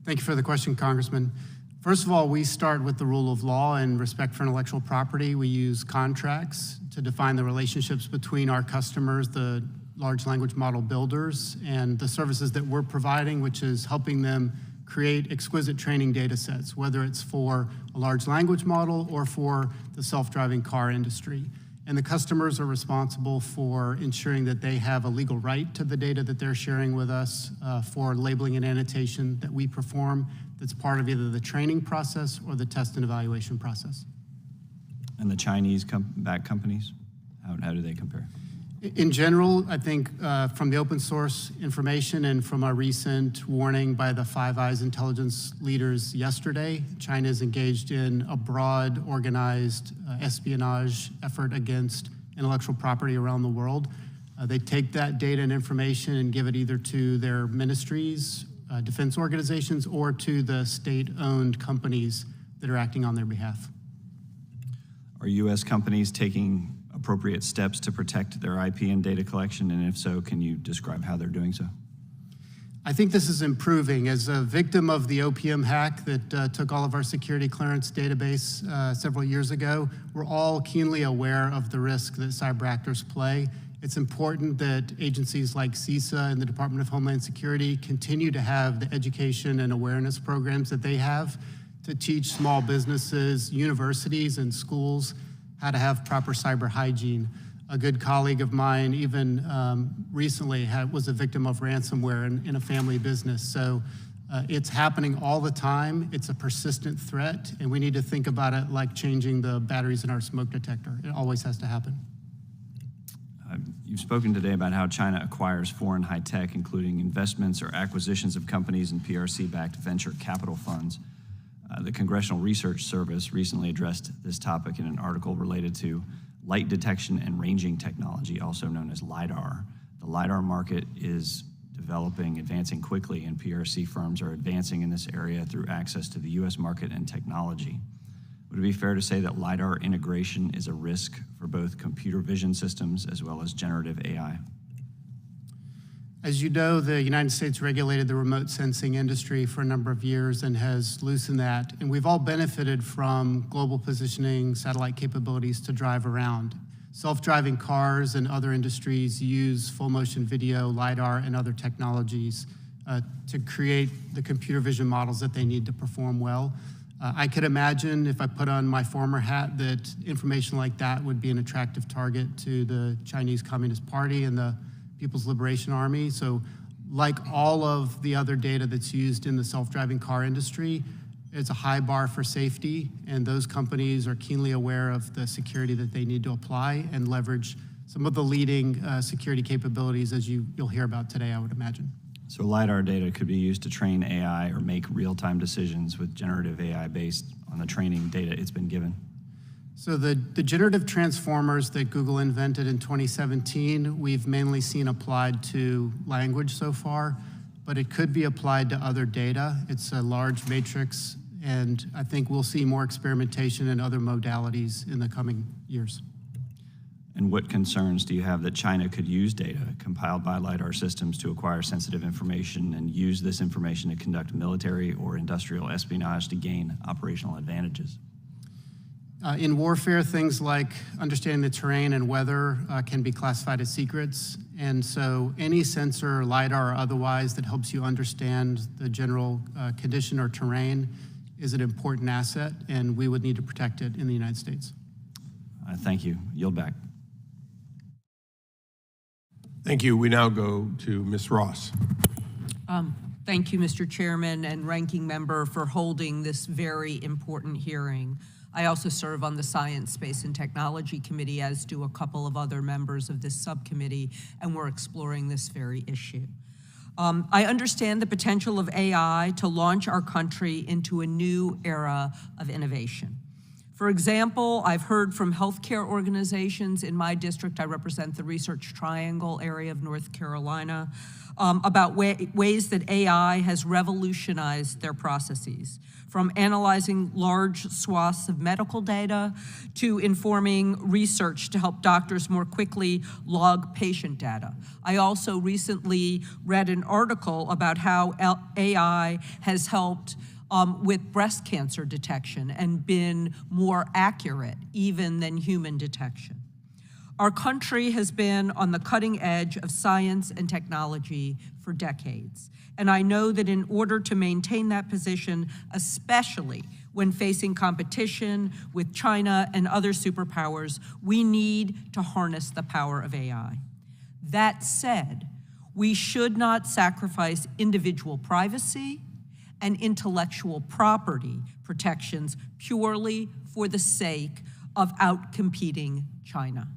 Thank you for the question, Congressman. First of all, we start with the rule of law and respect for intellectual property. We use contracts to define the relationships between our customers, the large language model builders, and the services that we're providing, which is helping them create exquisite training data sets, whether it's for a large language model or for the self-driving car industry. And the customers are responsible for ensuring that they have a legal right to the data that they're sharing with us for labeling and annotation that we perform that's part of either the training process or the test and evaluation process. And the Chinese-backed companies, how do they compare? In general, I think from the open source information and from our recent warning by the Five Eyes intelligence leaders yesterday, China is engaged in a broad, organized espionage effort against intellectual property around the world. They take that data and information and give it either to their ministries, defense organizations, or to the state-owned companies that are acting on their behalf. Are U.S. companies taking appropriate steps to protect their IP and data collection? And if so, can you describe how they're doing so? I think this is improving. As a victim of the OPM hack that took all of our security clearance database several years ago, we're all keenly aware of the risk that cyber actors play. It's important that agencies like CISA and the Department of Homeland Security continue to have the education and awareness programs that they have to teach small businesses, universities, and schools how to have proper cyber hygiene. A good colleague of mine even recently was a victim of ransomware in a family business. So it's happening all the time. It's a persistent threat, and we need to think about it like changing the batteries in our smoke detector. It always has to happen. You've spoken today about how China acquires foreign high tech, including investments or acquisitions of companies and PRC-backed venture capital funds. The Congressional Research Service recently addressed this topic in an article related to light detection and ranging technology, also known as LiDAR. The LiDAR market is advancing quickly, and PRC firms are advancing in this area through access to the U.S. market and technology. Would it be fair to say that LiDAR integration is a risk for both computer vision systems as well as generative AI? As you know, the United States regulated the remote sensing industry for a number of years and has loosened that. And we've all benefited from global positioning, satellite capabilities to drive around. Self-driving cars and other industries use full motion video, LiDAR, and other technologies to create the computer vision models that they need to perform well. I could imagine, if I put on my former hat, that information like that would be an attractive target to the Chinese Communist Party and the People's Liberation Army. So like all of the other data that's used in the self-driving car industry, it's a high bar for safety, and those companies are keenly aware of the security that they need to apply and leverage some of the leading security capabilities, as you'll hear about today, I would imagine. So LiDAR data could be used to train AI or make real-time decisions with generative AI based on the training data it's been given. So the generative transformers that Google invented in 2017, we've mainly seen applied to language so far, but it could be applied to other data. It's a large matrix, and I think we'll see more experimentation in other modalities in the coming years. And what concerns do you have that China could use data compiled by LiDAR systems to acquire sensitive information and use this information to conduct military or industrial espionage to gain operational advantages? In warfare, things like understanding the terrain and weather can be classified as secrets. And so any sensor, LiDAR or otherwise, that helps you understand the general condition or terrain is an important asset, and we would need to protect it in the United States. Thank you. Yield back. Thank you. We now go to Ms. Ross. Thank you, Mr. Chairman and Ranking Member, for holding this very important hearing. I also serve on the Science, Space, and Technology Committee, as do a couple of other members of this subcommittee, and we're exploring this very issue. I understand the potential of AI to launch our country into a new era of innovation. For example, I've heard from healthcare organizations in my district. I represent the Research Triangle area of North Carolina, about ways that AI has revolutionized their processes, from analyzing large swaths of medical data to informing research to help doctors more quickly log patient data. I also recently read an article about how AI has helped with breast cancer detection and been more accurate even than human detection. Our country has been on the cutting edge of science and technology for decades. And I know that in order to maintain that position, especially when facing competition with China and other superpowers, we need to harness the power of AI. That said, we should not sacrifice individual privacy and intellectual property protections purely for the sake of outcompeting China.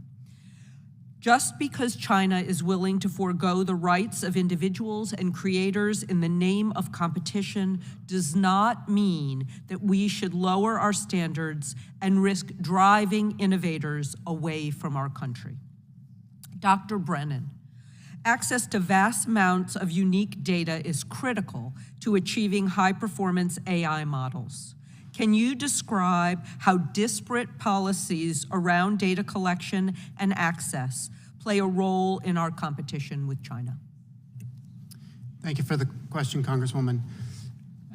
Just because China is willing to forego the rights of individuals and creators in the name of competition does not mean that we should lower our standards and risk driving innovators away from our country. Dr. Brennan, access to vast amounts of unique data is critical to achieving high-performance AI models. Can you describe how disparate policies around data collection and access play a role in our competition with China? Thank you for the question, Congresswoman.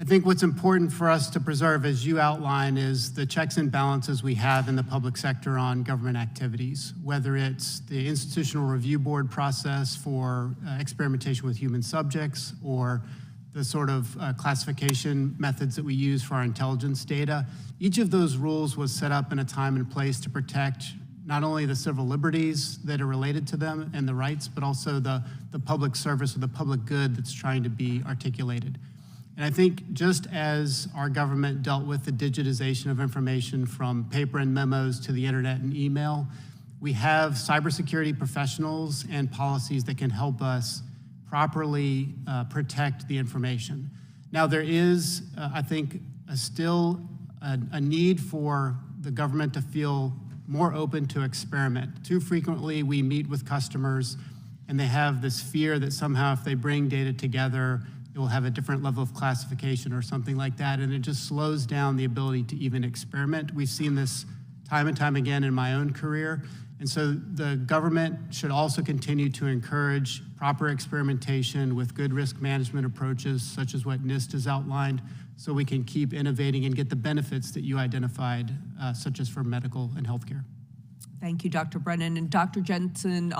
I think what's important for us to preserve, as you outline, is the checks and balances we have in the public sector on government activities, whether it's the institutional review board process for experimentation with human subjects or the sort of classification methods that we use for our intelligence data. Each of those rules was set up in a time and place to protect not only the civil liberties that are related to them and the rights, but also the public service or the public good that's trying to be articulated. And I think just as our government dealt with the digitization of information from paper and memos to the internet and email, we have cybersecurity professionals and policies that can help us properly protect the information. Now, there is, I think, still a need for the government to feel more open to experiment. Too frequently, we meet with customers and they have this fear that somehow if they bring data together, it will have a different level of classification or something like that, and it just slows down the ability to even experiment. We've seen this time and time again in my own career, and so the government should also continue to encourage proper experimentation with good risk management approaches, such as what NIST has outlined, so we can keep innovating and get the benefits that you identified, such as for medical and healthcare. Thank you, Dr. Brennan. And Dr. Jensen,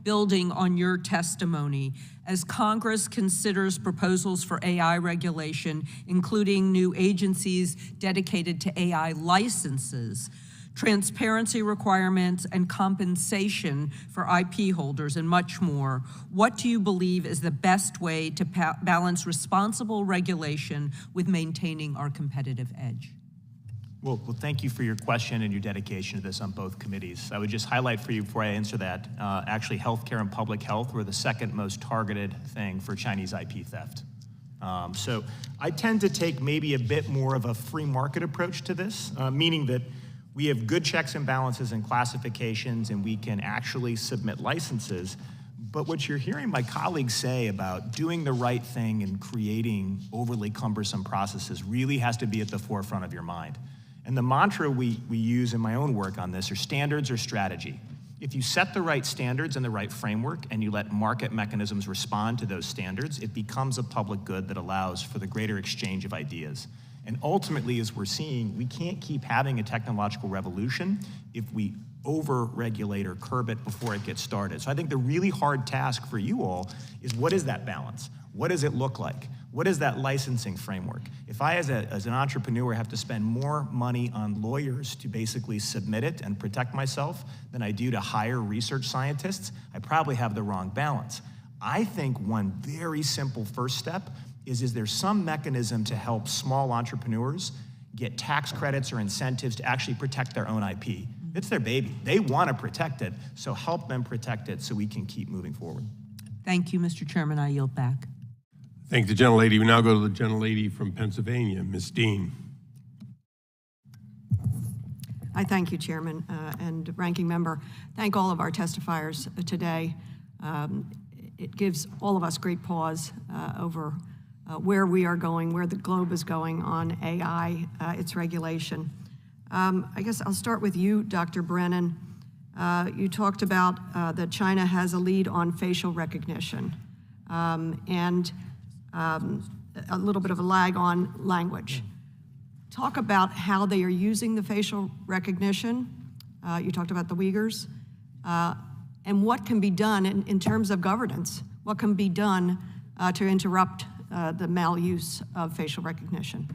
building on your testimony, as Congress considers proposals for AI regulation, including new agencies dedicated to AI licenses, transparency requirements, and compensation for IP holders, and much more, what do you believe is the best way to balance responsible regulation with maintaining our competitive edge? Well, thank you for your question and your dedication to this on both committees. I would just highlight for you before I answer that, actually healthcare and public health were the second most targeted thing for Chinese IP theft. So I tend to take maybe a bit more of a free market approach to this, meaning that we have good checks and balances and classifications and we can actually submit licenses. But what you're hearing my colleagues say about doing the right thing and creating overly cumbersome processes really has to be at the forefront of your mind. And the mantra we use in my own work on this are standards or strategy. If you set the right standards and the right framework and you let market mechanisms respond to those standards, it becomes a public good that allows for the greater exchange of ideas. And ultimately, as we're seeing, we can't keep having a technological revolution if we over-regulate or curb it before it gets started. So I think the really hard task for you all is, what is that balance? What does it look like? What is that licensing framework? If I, as an entrepreneur, have to spend more money on lawyers to basically submit it and protect myself than I do to hire research scientists, I probably have the wrong balance. I think one very simple first step is there some mechanism to help small entrepreneurs get tax credits or incentives to actually protect their own IP? It's their baby. They want to protect it, so help them protect it so we can keep moving forward. Thank you, Mr. Chairman. I yield back. Thank the gentlelady. We now go to the gentlelady from Pennsylvania, Ms. Dean. I thank you, Chairman and Ranking Member. Thank all of our testifiers today. It gives all of us great pause over where we are going, where the globe is going on AI, its regulation. I guess I'll start with you, Dr. Brennan. You talked about that China has a lead on facial recognition and a little bit of a lag on language. Talk about how they are using the facial recognition. You talked about the Uyghurs. And what can be done in terms of governance? What can be done to interrupt the maluse of facial recognition?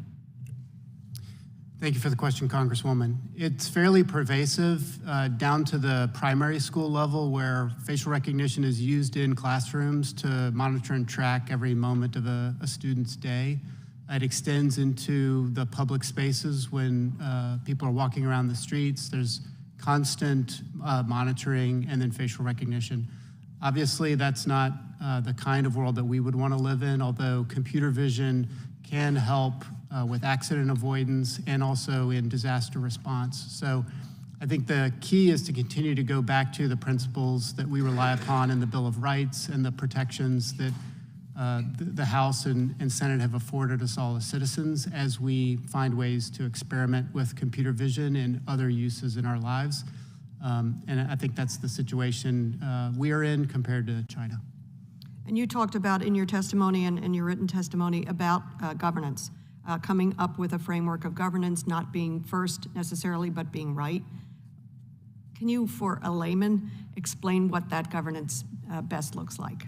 Thank you for the question, Congresswoman. It's fairly pervasive down to the primary school level, where facial recognition is used in classrooms to monitor and track every moment of a student's day. It extends into the public spaces when people are walking around the streets. There's constant monitoring and then facial recognition. Obviously, that's not the kind of world that we would want to live in, although computer vision can help with accident avoidance and also in disaster response. So I think the key is to continue to go back to the principles that we rely upon in the Bill of Rights and the protections that the House and Senate have afforded us all as citizens as we find ways to experiment with computer vision and other uses in our lives. And I think that's the situation we are in compared to China. And you talked about in your testimony and your written testimony about governance. coming up with a framework of governance, not being first necessarily, but being right. Can you, for a layman, explain what that governance best looks like?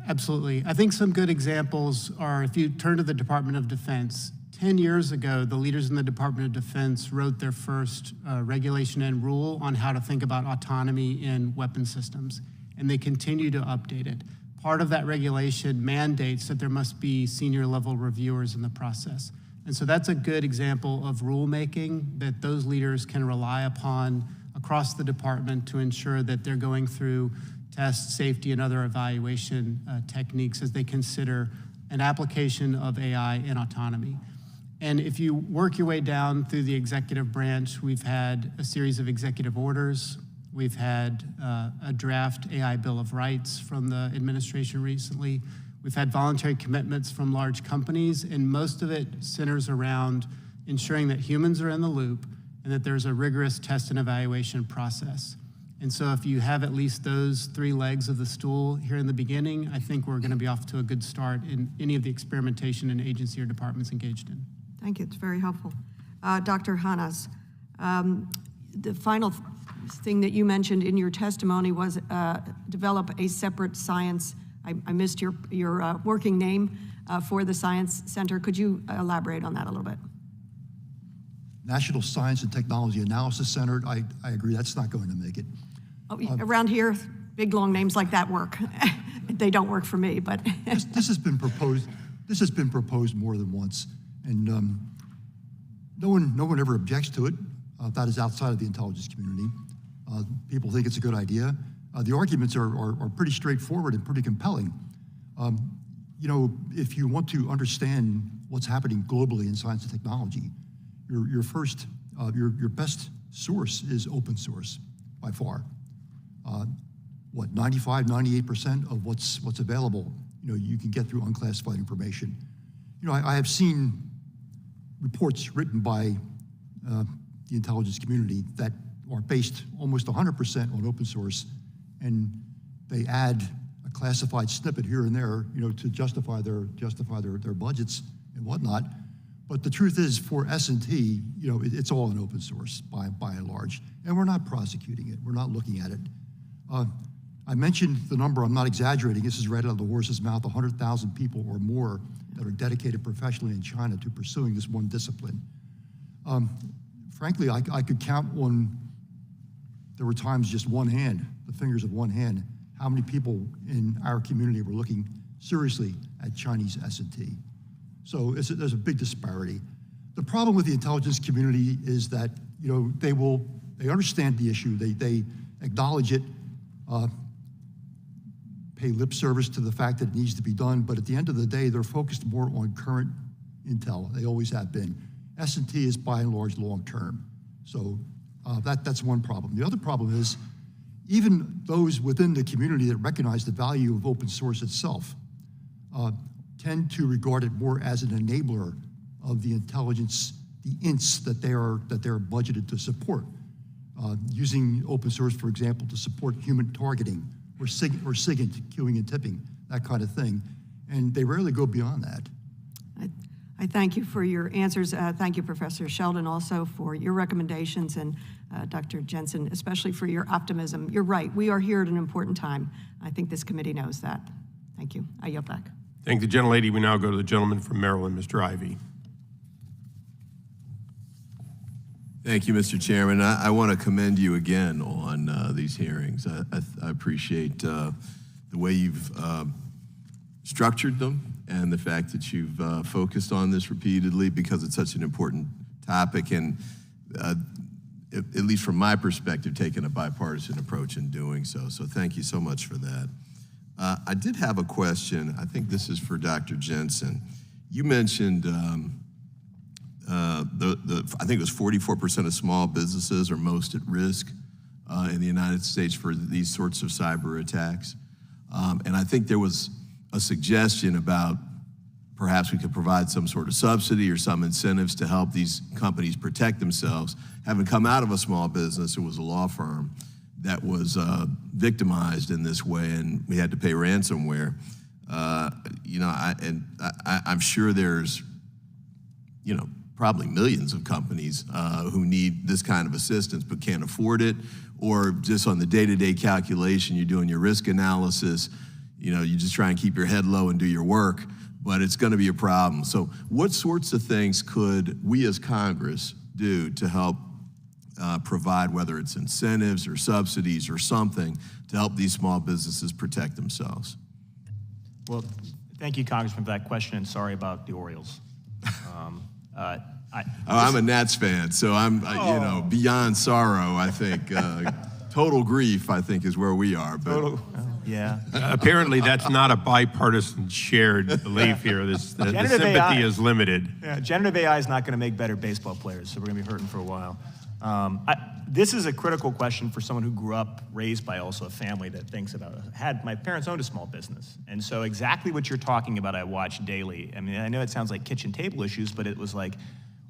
Absolutely. I think some good examples are, if you turn to the Department of Defense, 10 years ago, the leaders in the Department of Defense wrote their first regulation and rule on how to think about autonomy in weapon systems, and they continue to update it. Part of that regulation mandates that there must be senior level reviewers in the process. And so that's a good example of rulemaking that those leaders can rely upon across the department to ensure that they're going through test, safety, and other evaluation techniques as they consider an application of AI in autonomy. And if you work your way down through the executive branch, we've had a series of executive orders. We've had a draft AI Bill of Rights from the administration recently. We've had voluntary commitments from large companies, and most of it centers around ensuring that humans are in the loop and that there's a rigorous test and evaluation process. And so if you have at least those three legs of the stool here in the beginning, I think we're going to be off to a good start in any of the experimentation an agency or department's engaged in. Thank you, it's very helpful. Dr. Hannis, the final thing that you mentioned in your testimony was develop a separate science, I missed your working name for the Science Center. Could you elaborate on that a little bit? National Science and Technology Analysis Center, I agree, that's not going to make it. Oh, around here, big long names like that work. They don't work for me, but. This has been proposed. This has been proposed more than once, and no one ever objects to it. That is outside of the intelligence community. People think it's a good idea. The arguments are pretty straightforward and pretty compelling. You know, if you want to understand what's happening globally in science and technology, your best source is open source by far. 95, 98% of what's available, you know, you can get through unclassified information. You know, I have seen reports written by the intelligence community that are based almost 100% on open source, and they add a classified snippet here and there, you know, to justify their budgets and whatnot. But the truth is, for S&T, you know, it's all in open source by and large, and we're not prosecuting it. We're not looking at it. I mentioned the number. I'm not exaggerating. This is right out of the horse's mouth. 100,000 people or more that are dedicated professionally in China to pursuing this one discipline. Frankly, I could count on. There were times just one hand, the fingers of one hand, how many people in our community were looking seriously at Chinese S&T. So there's a big disparity. The problem with the intelligence community is that, you know, they understand the issue, they acknowledge it, pay lip service to the fact that it needs to be done, but at the end of the day, they're focused more on current intel. They always have been. S&T is by and large long-term. So that's one problem. The other problem is even those within the community that recognize the value of open source itself tend to regard it more as an enabler of the intelligence, the ints that they are budgeted to support. Using open source, for example, to support human targeting or SIGINT, queuing and tipping, that kind of thing. And they rarely go beyond that. I thank you for your answers. Thank you, Professor Sheldon, also for your recommendations, and Dr. Jensen, especially for your optimism. You're right, we are here at an important time. I think this committee knows that. Thank you. I yield back. Thank the gentlelady. We now go to the gentleman from Maryland, Mr. Ivey. Thank you, Mr. Chairman. I want to commend you again on these hearings. I appreciate the way you've structured them and the fact that you've focused on this repeatedly because it's such an important topic and, at least from my perspective, taken a bipartisan approach in doing so. So thank you so much for that. I did have a question. I think this is for Dr. Jensen. You mentioned I think it was 44% of small businesses are most at risk in the United States for these sorts of cyber attacks. And I think there was a suggestion about perhaps we could provide some sort of subsidy or some incentives to help these companies protect themselves. Having come out of a small business, it was a law firm that was victimized in this way, and we had to pay ransomware. You know, I'm sure there's probably millions of companies who need this kind of assistance but can't afford it, or just on the day-to-day calculation, you're doing your risk analysis, you just try and keep your head low and do your work, but it's going to be a problem. So what sorts of things could we as Congress do to help provide, whether it's incentives or subsidies or something, to help these small businesses protect themselves? Well, thank you, Congressman, for that question, and sorry about the Orioles. I'm a Nats fan, so I'm, beyond sorrow, I think. Total grief, I think, is where we are. But yeah. Apparently, that's not a bipartisan shared belief here. The sympathy is limited. Yeah, generative AI is not going to make better baseball players, so we're going to be hurting for a while. This is a critical question for someone who grew up raised by also a family that thinks about it. My parents owned a small business, and so exactly what you're talking about I watch daily. I mean, I know it sounds like kitchen table issues, but it was like,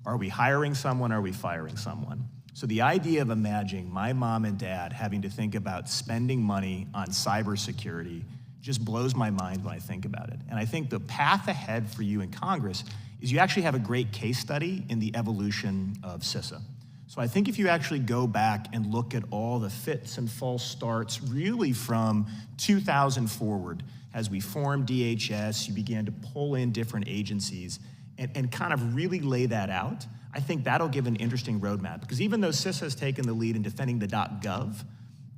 are we hiring someone, are we firing someone? So the idea of imagining my mom and dad having to think about spending money on cybersecurity just blows my mind when I think about it. And I think the path ahead for you in Congress is you actually have a great case study in the evolution of CISA. So I think if you actually go back and look at all the fits and false starts, really from 2000 forward, as we formed DHS, you began to pull in different agencies and kind of really lay that out, I think that'll give an interesting roadmap. Because even though CISA has taken the lead in defending the .gov,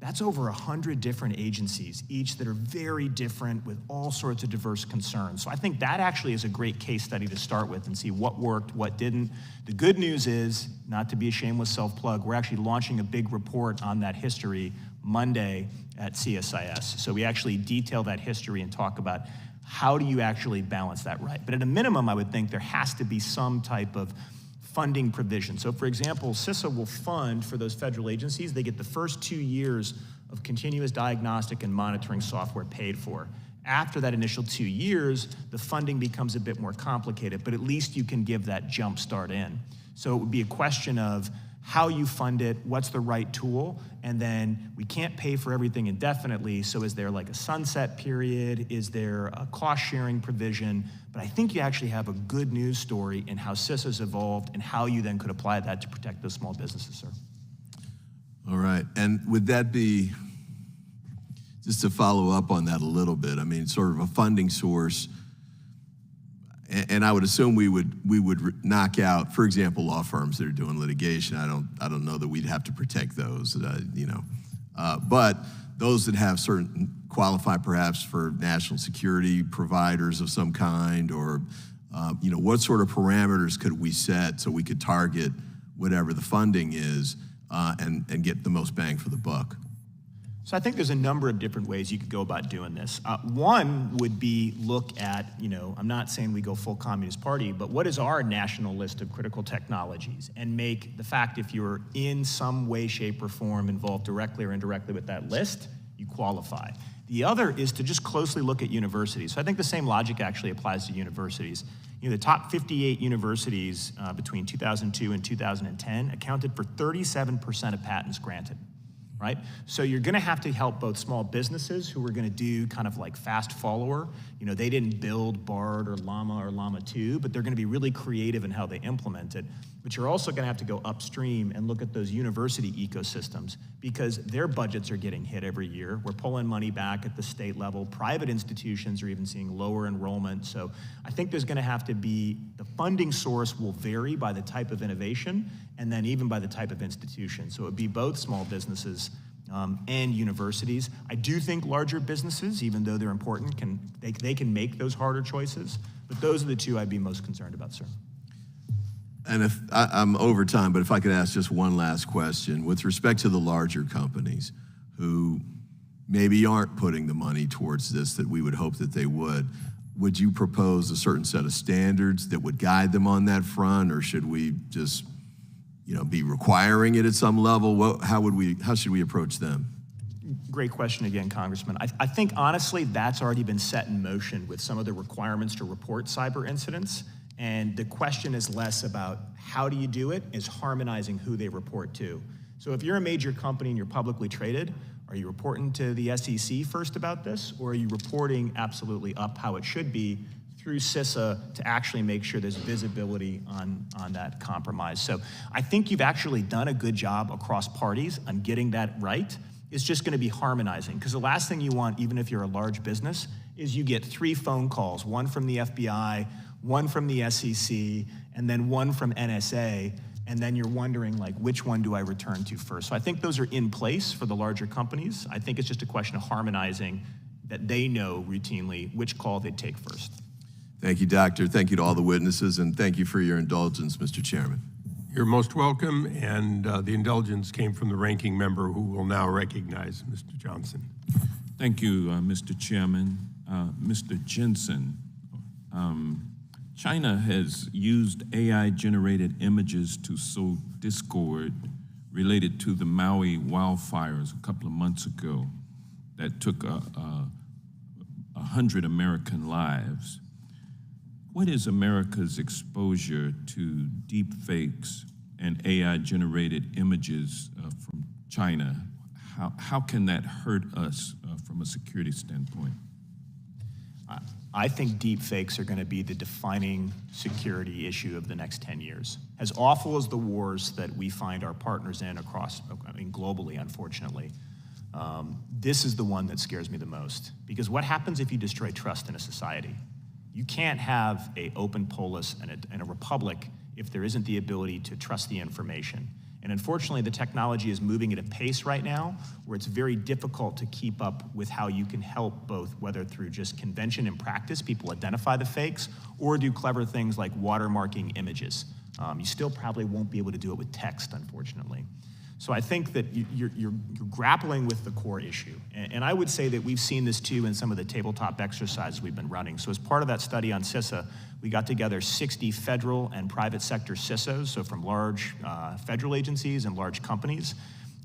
that's over 100 different agencies, each that are very different with all sorts of diverse concerns. So I think that actually is a great case study to start with and see what worked, what didn't. The good news is, not to be a shameless self-plug, we're actually launching a big report on that history Monday at CSIS. So we actually detail that history and talk about how do you actually balance that right. But at a minimum, I would think there has to be some type of funding provision. So for example, CISA will fund for those federal agencies, they get the first 2 years of continuous diagnostic and monitoring software paid for. After that initial 2 years, the funding becomes a bit more complicated, but at least you can give that jump start in. So it would be a question of how you fund it, what's the right tool, and then we can't pay for everything indefinitely, so is there like a sunset period? Is there a cost-sharing provision? But I think you actually have a good news story in how CISA's evolved and how you then could apply that to protect those small businesses, sir. All right, and would that be, just to follow up on that a little bit, I mean, sort of a funding source, and I would assume we would knock out, for example, law firms that are doing litigation. I don't know that we'd have to protect those, but those that have certain qualify perhaps for national security providers of some kind, or what sort of parameters could we set so we could target whatever the funding is and get the most bang for the buck? So I think there's a number of different ways you could go about doing this. One would be look at, I'm not saying we go full Communist Party, but what is our national list of critical technologies, and make the fact if you're in some way, shape, or form involved directly or indirectly with that list, you qualify. The other is to just closely look at universities. So I think the same logic actually applies to universities. The top 58 universities between 2002 and 2010 accounted for 37% of patents granted. Right? So you're going to have to help both small businesses who are going to do kind of like fast follower. They didn't build BARD or Llama 2, but they're going to be really creative in how they implement it. But you're also going to have to go upstream and look at those university ecosystems, because their budgets are getting hit every year. We're pulling money back at the state level. Private institutions are even seeing lower enrollment. So I think there's going to have to be, the funding source will vary by the type of innovation and then even by the type of institution. So it would be both small businesses and universities. I do think larger businesses, even though they're important, they can make those harder choices. But those are the two I'd be most concerned about, sir. And if I'm over time, but if I could ask just one last question. With respect to the larger companies who maybe aren't putting the money towards this that we would hope that they would you propose a certain set of standards that would guide them on that front, or should we just be requiring it at some level? How should we approach them? Great question again, Congressman. I think honestly that's already been set in motion with some of the requirements to report cyber incidents. And the question is less about how do you do it, is harmonizing who they report to. So if you're a major company and you're publicly traded, are you reporting to the SEC first about this, or are you reporting absolutely up how it should be through CISA to actually make sure there's visibility on that compromise. So I think you've actually done a good job across parties on getting that right. It's just going to be harmonizing, because the last thing you want, even if you're a large business, is you get 3 phone calls, one from the FBI, one from the SEC, and then one from NSA, and then you're wondering, like, which one do I return to first? So I think those are in place for the larger companies. I think it's just a question of harmonizing that they know routinely which call they take first. Thank you, Doctor. Thank you to all the witnesses, and thank you for your indulgence, Mr. Chairman. You're most welcome, and the indulgence came from the ranking member, who will now recognize Mr. Johnson. Thank you, Mr. Chairman. Mr. Jensen, China has used AI-generated images to sow discord related to the Maui wildfires a couple of months ago that took 100 American lives. What is America's exposure to deep fakes and AI-generated images from China? How can that hurt us from a security standpoint? I think deep fakes are going to be the defining security issue of the next 10 years. As awful as the wars that we find our partners in across, globally, unfortunately, this is the one that scares me the most. Because what happens if you destroy trust in a society? You can't have an open polis and a republic if there isn't the ability to trust the information. And unfortunately, the technology is moving at a pace right now where it's very difficult to keep up with how you can help both, whether through just convention and practice, people identify the fakes, or do clever things like watermarking images. You still probably won't be able to do it with text, unfortunately. So I think that you're grappling with the core issue. And I would say that we've seen this too in some of the tabletop exercises we've been running. So as part of that study on CISA, we got together 60 federal and private sector CISOs, so from large federal agencies and large companies.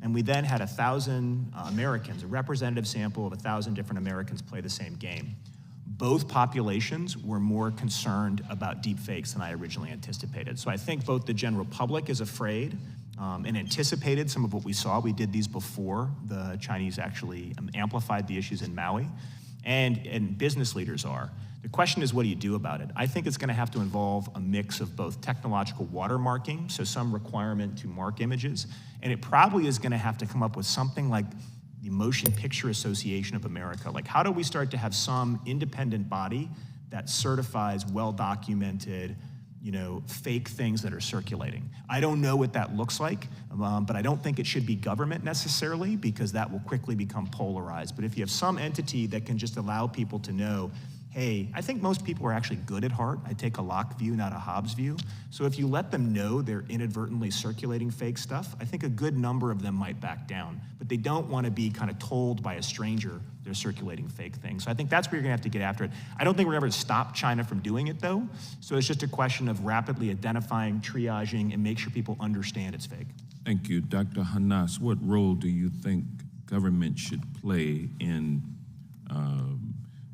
And we then had 1,000 Americans, a representative sample of 1,000 different Americans play the same game. Both populations were more concerned about deep fakes than I originally anticipated. So I think both the general public is afraid and anticipated some of what we saw. We did these before the Chinese actually amplified the issues in Maui, and business leaders are. The question is, what do you do about it? I think it's going to have to involve a mix of both technological watermarking, so some requirement to mark images, and it probably is going to have to come up with something like the Motion Picture Association of America. Like, how do we start to have some independent body that certifies well-documented, fake things that are circulating? I don't know what that looks like, but I don't think it should be government necessarily, because that will quickly become polarized. But if you have some entity that can just allow people to know, hey, I think most people are actually good at heart. I take a Locke view, not a Hobbes view. So if you let them know they're inadvertently circulating fake stuff, I think a good number of them might back down. But they don't want to be kind of told by a stranger they're circulating fake things. So I think that's where you're going to have to get after it. I don't think we're ever going to stop China from doing it, though. So it's just a question of rapidly identifying, triaging, and make sure people understand it's fake. Thank you. Dr. Hannis, what role do you think government should play in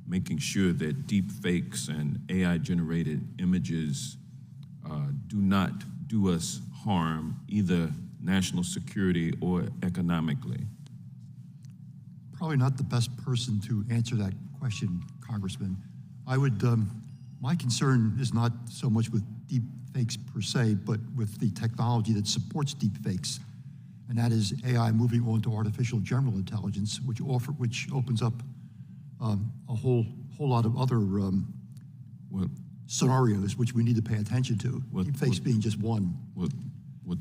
making sure that deep fakes and AI-generated images do not do us harm, either national security or economically? Probably not the best person to answer that question, Congressman. My concern is not so much with deep fakes per se, but with the technology that supports deep fakes, and that is AI moving on to artificial general intelligence, which opens up a whole lot of other scenarios which we need to pay attention to. Deep fakes being just one.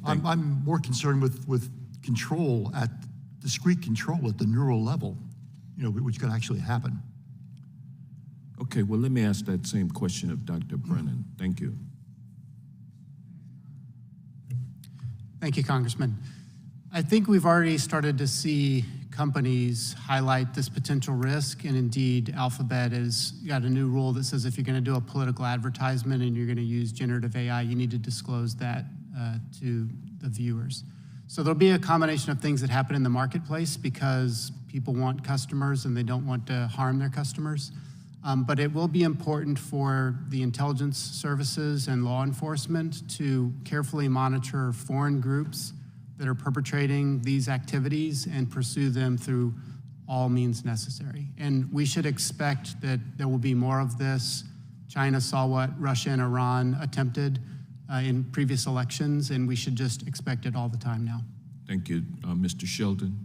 I'm more concerned with control discrete control at the neural level, which can actually happen. Okay, well, let me ask that same question of Dr. Brennan. Thank you. Thank you, Congressman. I think we've already started to see companies highlight this potential risk, and indeed Alphabet has got a new rule that says if you're going to do a political advertisement and you're going to use generative AI, you need to disclose that to the viewers. So there'll be a combination of things that happen in the marketplace because people want customers and they don't want to harm their customers. But it will be important for the intelligence services and law enforcement to carefully monitor foreign groups that are perpetrating these activities and pursue them through all means necessary. And we should expect that there will be more of this China saw what Russia and Iran attempted in previous elections, and we should just expect it all the time now. Thank you. Mr. Sheldon?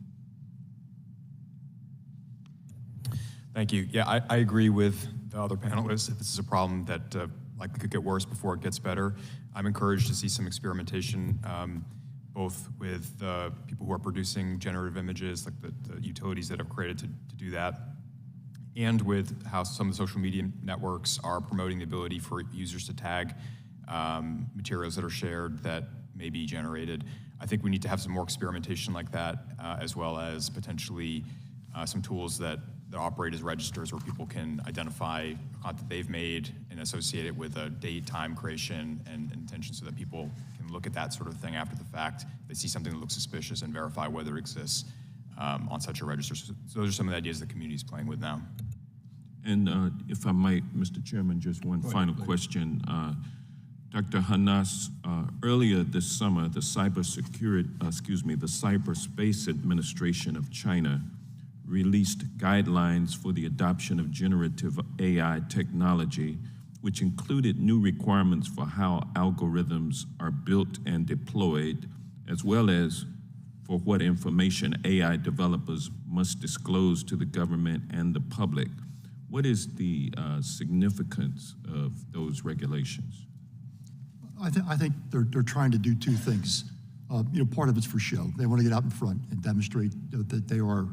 Thank you. Yeah, I agree with the other panelists that this is a problem that likely could get worse before it gets better. I'm encouraged to see some experimentation, both with people who are producing generative images, like the utilities that have created to do that, and with how some of the social media networks are promoting the ability for users to tag materials that are shared that may be generated. I think we need to have some more experimentation like that, as well as potentially some tools that operate as registers where people can identify content they've made and associate it with a date, time, creation, and intention, so that people can look at that sort of thing after the fact. They see something that looks suspicious and verify whether it exists on such a register. So those are some of the ideas the community is playing with now. And if I might, Mr. Chairman, just one final question. Dr. Hannis, earlier this summer, the Cyberspace Administration of China released guidelines for the adoption of generative AI technology, which included new requirements for how algorithms are built and deployed, as well as for what information AI developers must disclose to the government and the public. What is the significance of those regulations? I think they're trying to do two things. Part of it's for show. They want to get out in front and demonstrate that they are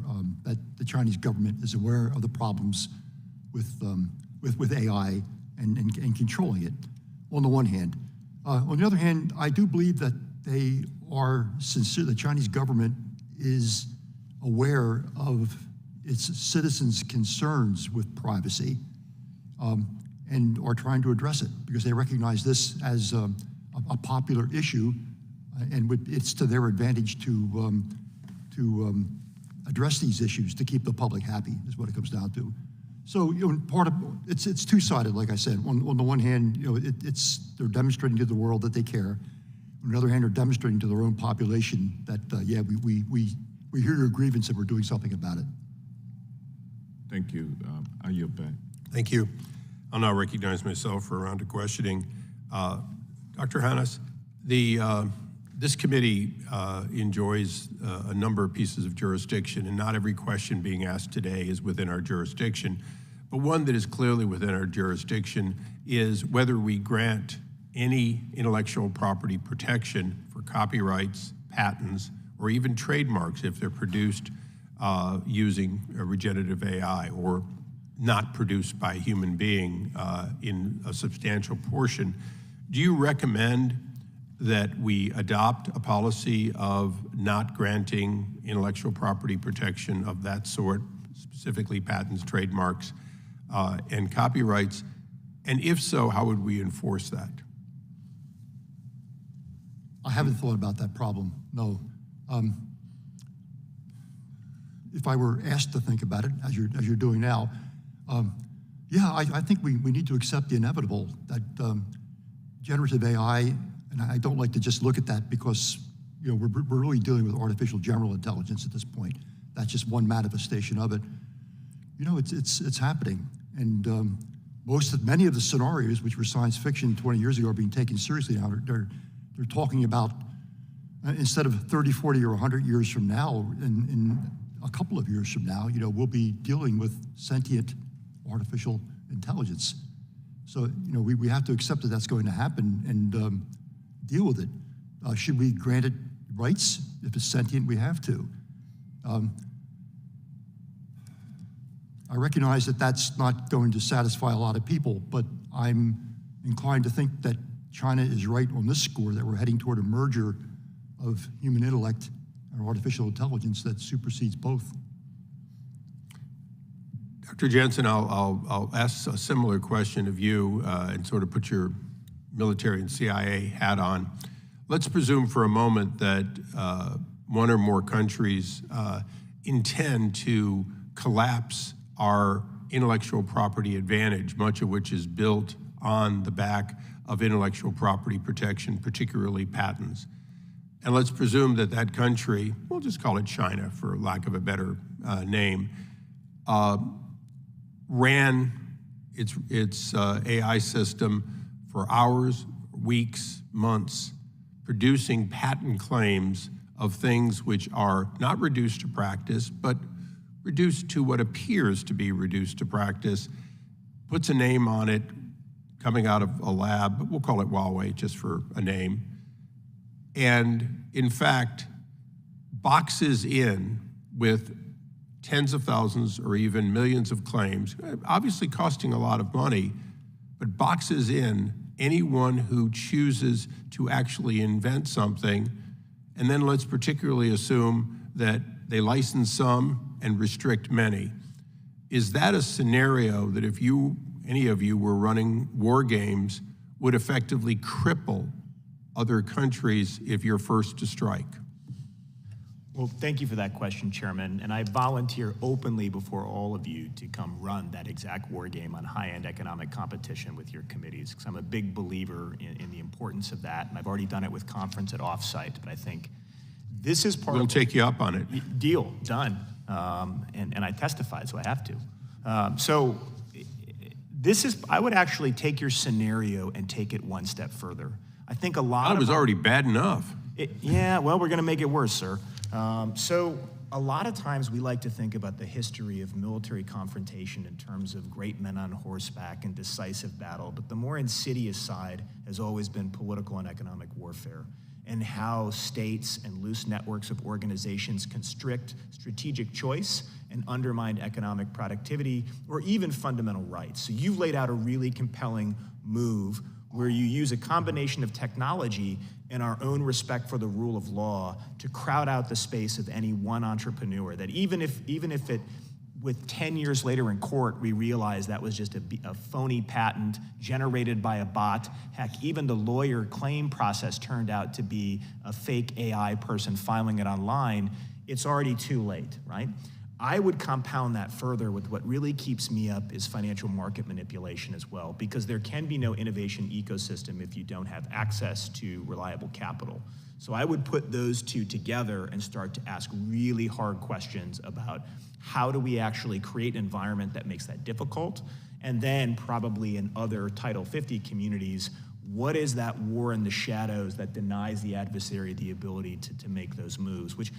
that the Chinese government is aware of the problems with AI and controlling it. On the one hand, on the other hand, I do believe that they are sincere. The Chinese government is aware of its citizens' concerns with privacy, and are trying to address it because they recognize this as a popular issue. And it's to their advantage to address these issues, to keep the public happy, is what it comes down to. So, part of it's two-sided, like I said. On the one hand, they're demonstrating to the world that they care. On the other hand, they're demonstrating to their own population that we hear your grievance and we're doing something about it. Thank you. I yield back. Thank you. I'll now recognize myself for a round of questioning. Dr. Hannis, this committee enjoys a number of pieces of jurisdiction, and not every question being asked today is within our jurisdiction. But one that is clearly within our jurisdiction is whether we grant any intellectual property protection for copyrights, patents, or even trademarks if they're produced using regenerative AI or not produced by a human being in a substantial portion. Do you recommend that we adopt a policy of not granting intellectual property protection of that sort, specifically patents, trademarks, and copyrights? And if so, how would we enforce that? I haven't thought about that problem, no. If I were asked to think about it, as you're doing now, I think we need to accept the inevitable that generative AI, and I don't like to just look at that because we're really dealing with artificial general intelligence at this point. That's just one manifestation of it. It's happening, and many of the scenarios which were science fiction 20 years ago are being taken seriously now. They're talking about instead of 30, 40, or 100 years from now, in a couple of years from now, we'll be dealing with sentient artificial intelligence. So, we have to accept that that's going to happen and deal with it. Should we grant it rights? If it's sentient, we have to. I recognize that that's not going to satisfy a lot of people, but I'm inclined to think that China is right on this score, that we're heading toward a merger of human intellect and artificial intelligence that supersedes both. Dr. Jensen, I'll ask a similar question of you and sort of put your military and CIA hat on. Let's presume for a moment that one or more countries intend to collapse our intellectual property advantage, much of which is built on the back of intellectual property protection, particularly patents. And let's presume that that country, we'll just call it China for lack of a better name, ran its AI system for hours, weeks, months, producing patent claims of things which are not reduced to practice, but reduced to what appears to be reduced to practice, puts a name on it coming out of a lab, we'll call it Huawei just for a name, and in fact, boxes in with tens of thousands or even millions of claims, obviously costing a lot of money, but boxes in anyone who chooses to actually invent something, and then let's particularly assume that they license some and restrict many. Is that a scenario that if any of you were running war games, would effectively cripple other countries if you're first to strike? Well, thank you for that question, Chairman. And I volunteer openly before all of you to come run that exact war game on high-end economic competition with your committees, because I'm a big believer in the importance of that. And I've already done it with conference at offsite, but I think this is part We'll of— take you up on it. Deal, done. And I testified, so I have to. So this is, I would actually take your scenario and take it one step further. I think a lot of— It was already bad enough. Yeah, well, we're gonna make it worse, sir. So a lot of times we like to think about the history of military confrontation in terms of great men on horseback and decisive battle, but the more insidious side has always been political and economic warfare, and how states and loose networks of organizations constrict strategic choice and undermine economic productivity or even fundamental rights. So you've laid out a really compelling move where you use a combination of technology and our own respect for the rule of law to crowd out the space of any one entrepreneur, that even if it, with 10 years later in court, we realize that was just a phony patent generated by a bot. Heck, even the lawyer claim process turned out to be a fake AI person filing it online. It's already too late, right? I would compound that further with what really keeps me up is financial market manipulation as well, because there can be no innovation ecosystem if you don't have access to reliable capital. So I would put those two together and start to ask really hard questions about how do we actually create an environment that makes that difficult, and then probably in other Title 50 communities, what is that war in the shadows that denies the adversary the ability to make those moves, which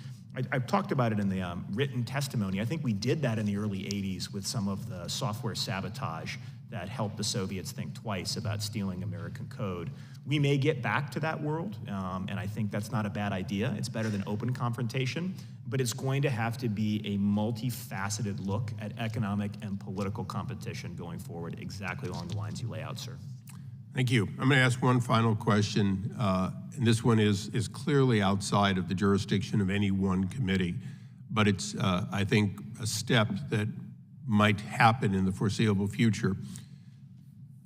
I've talked about it in the written testimony. I think we did that in the early 80s with some of the software sabotage that helped the Soviets think twice about stealing American code. We may get back to that world, and I think that's not a bad idea. It's better than open confrontation, but it's going to have to be a multifaceted look at economic and political competition going forward, exactly along the lines you lay out, sir. Thank you. I'm going to ask one final question, and this one is clearly outside of the jurisdiction of any one committee, but it's, I think, a step that might happen in the foreseeable future.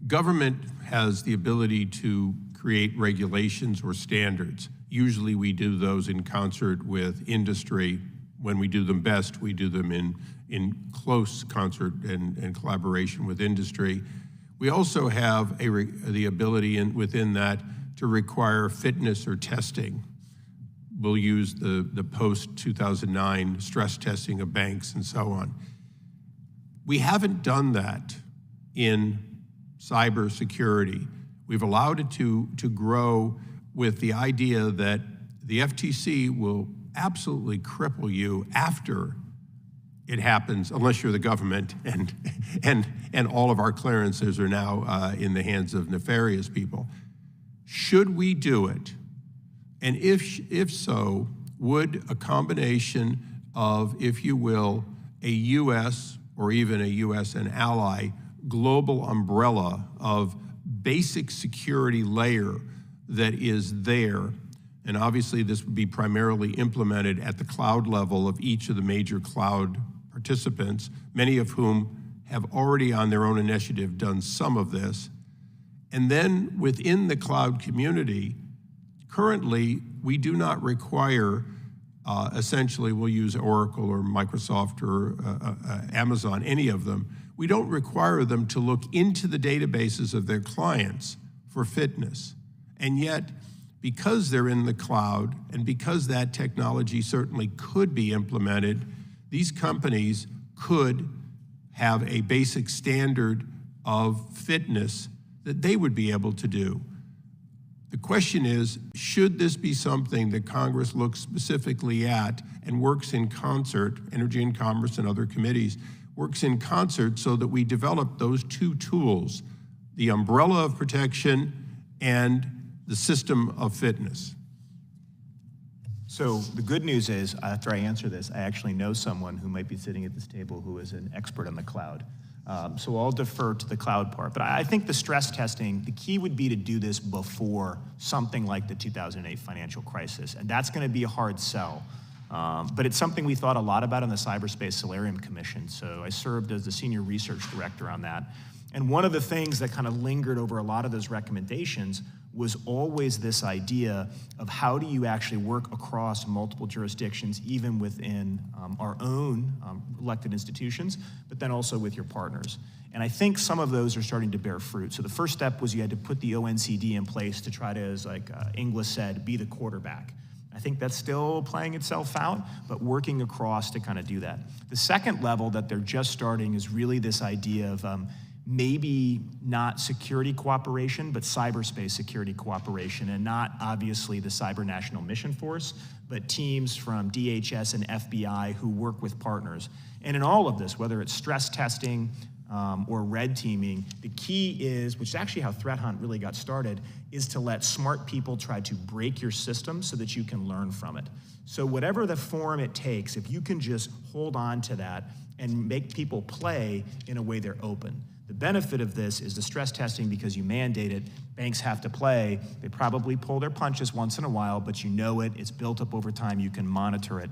Government has the ability to create regulations or standards. Usually we do those in concert with industry. When we do them best, we do them in close concert and collaboration with industry. We also have the ability within that to require fitness or testing. We'll use the post-2009 stress testing of banks and so on. We haven't done that in cybersecurity. We've allowed it to grow with the idea that the FTC will absolutely cripple you after it happens, unless you're the government, and all of our clearances are now in the hands of nefarious people. Should we do it? And if so, would a combination of, if you will, a U.S. or even a U.S. and ally global umbrella of basic security layer that is there, and obviously this would be primarily implemented at the cloud level of each of the major cloud participants, many of whom have already on their own initiative done some of this. And then within the cloud community, currently we do not require, essentially we'll use Oracle or Microsoft or Amazon, any of them. We don't require them to look into the databases of their clients for fitness. And yet, because they're in the cloud and because that technology certainly could be implemented, these companies could have a basic standard of fitness that they would be able to do. The question is, should this be something that Congress looks specifically at and works in concert, Energy and Commerce and other committees, works in concert so that we develop those two tools, the umbrella of protection and the system of fitness? So the good news is, after I answer this, I actually know someone who might be sitting at this table who is an expert on the cloud. So I'll defer to the cloud part. But I think the stress testing, the key would be to do this before something like the 2008 financial crisis. And that's going to be a hard sell. But it's something we thought a lot about in the Cyberspace Solarium Commission. So I served as the senior research director on that. And one of the things that kind of lingered over a lot of those recommendations was always this idea of how do you actually work across multiple jurisdictions, even within our own elected institutions, but then also with your partners. And I think some of those are starting to bear fruit. So the first step was you had to put the ONCD in place to try to, as like Inglis said, be the quarterback. I think that's still playing itself out, but working across to kind of do that. The second level that they're just starting is really this idea of maybe not security cooperation, but cyberspace security cooperation, and not obviously the Cyber National Mission Force, but teams from DHS and FBI who work with partners. And in all of this, whether it's stress testing or red teaming, the key is, which is actually how Threat Hunt really got started, is to let smart people try to break your system so that you can learn from it. So whatever the form it takes, if you can just hold on to that and make people play in a way they're open. The benefit of this is the stress testing, because you mandate it, banks have to play. They probably pull their punches once in a while, but you know it, it's built up over time, you can monitor it.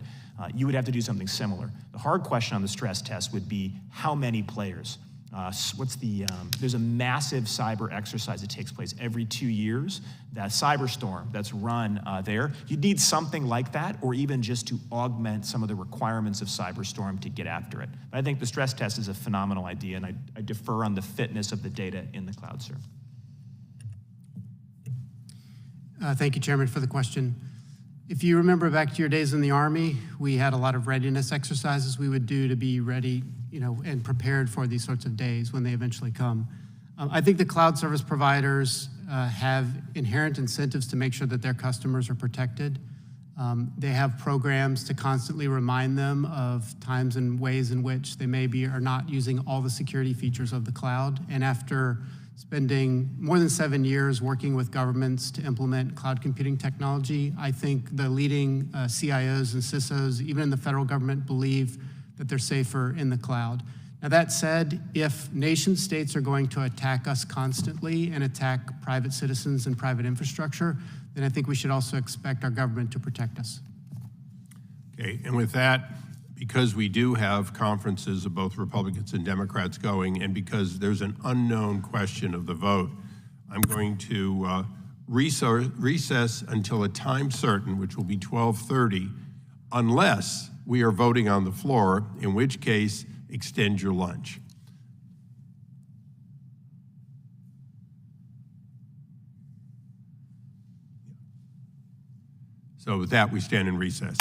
You would have to do something similar. The hard question on the stress test would be how many players? There's a massive cyber exercise that takes place every 2 years, that Cyberstorm that's run there. You'd need something like that, or even just to augment some of the requirements of Cyberstorm to get after it. But I think the stress test is a phenomenal idea, and I defer on the fitness of the data in the cloud, sir. Thank you, Chairman, for the question. If you remember back to your days in the Army, we had a lot of readiness exercises we would do to be ready, and prepared for these sorts of days when they eventually come. I think the cloud service providers have inherent incentives to make sure that their customers are protected. They have programs to constantly remind them of times and ways in which they maybe are not using all the security features of the cloud. And after spending more than 7 years working with governments to implement cloud computing technology, I think the leading CIOs and CISOs, even in the federal government, believe that they're safer in the cloud. Now that said, if nation states are going to attack us constantly and attack private citizens and private infrastructure, then I think we should also expect our government to protect us. Okay, and with that, because we do have conferences of both Republicans and Democrats going, and because there's an unknown question of the vote, I'm going to recess until a time certain, which will be 12:30, unless we are voting on the floor, in which case, extend your lunch. So with that, we stand in recess.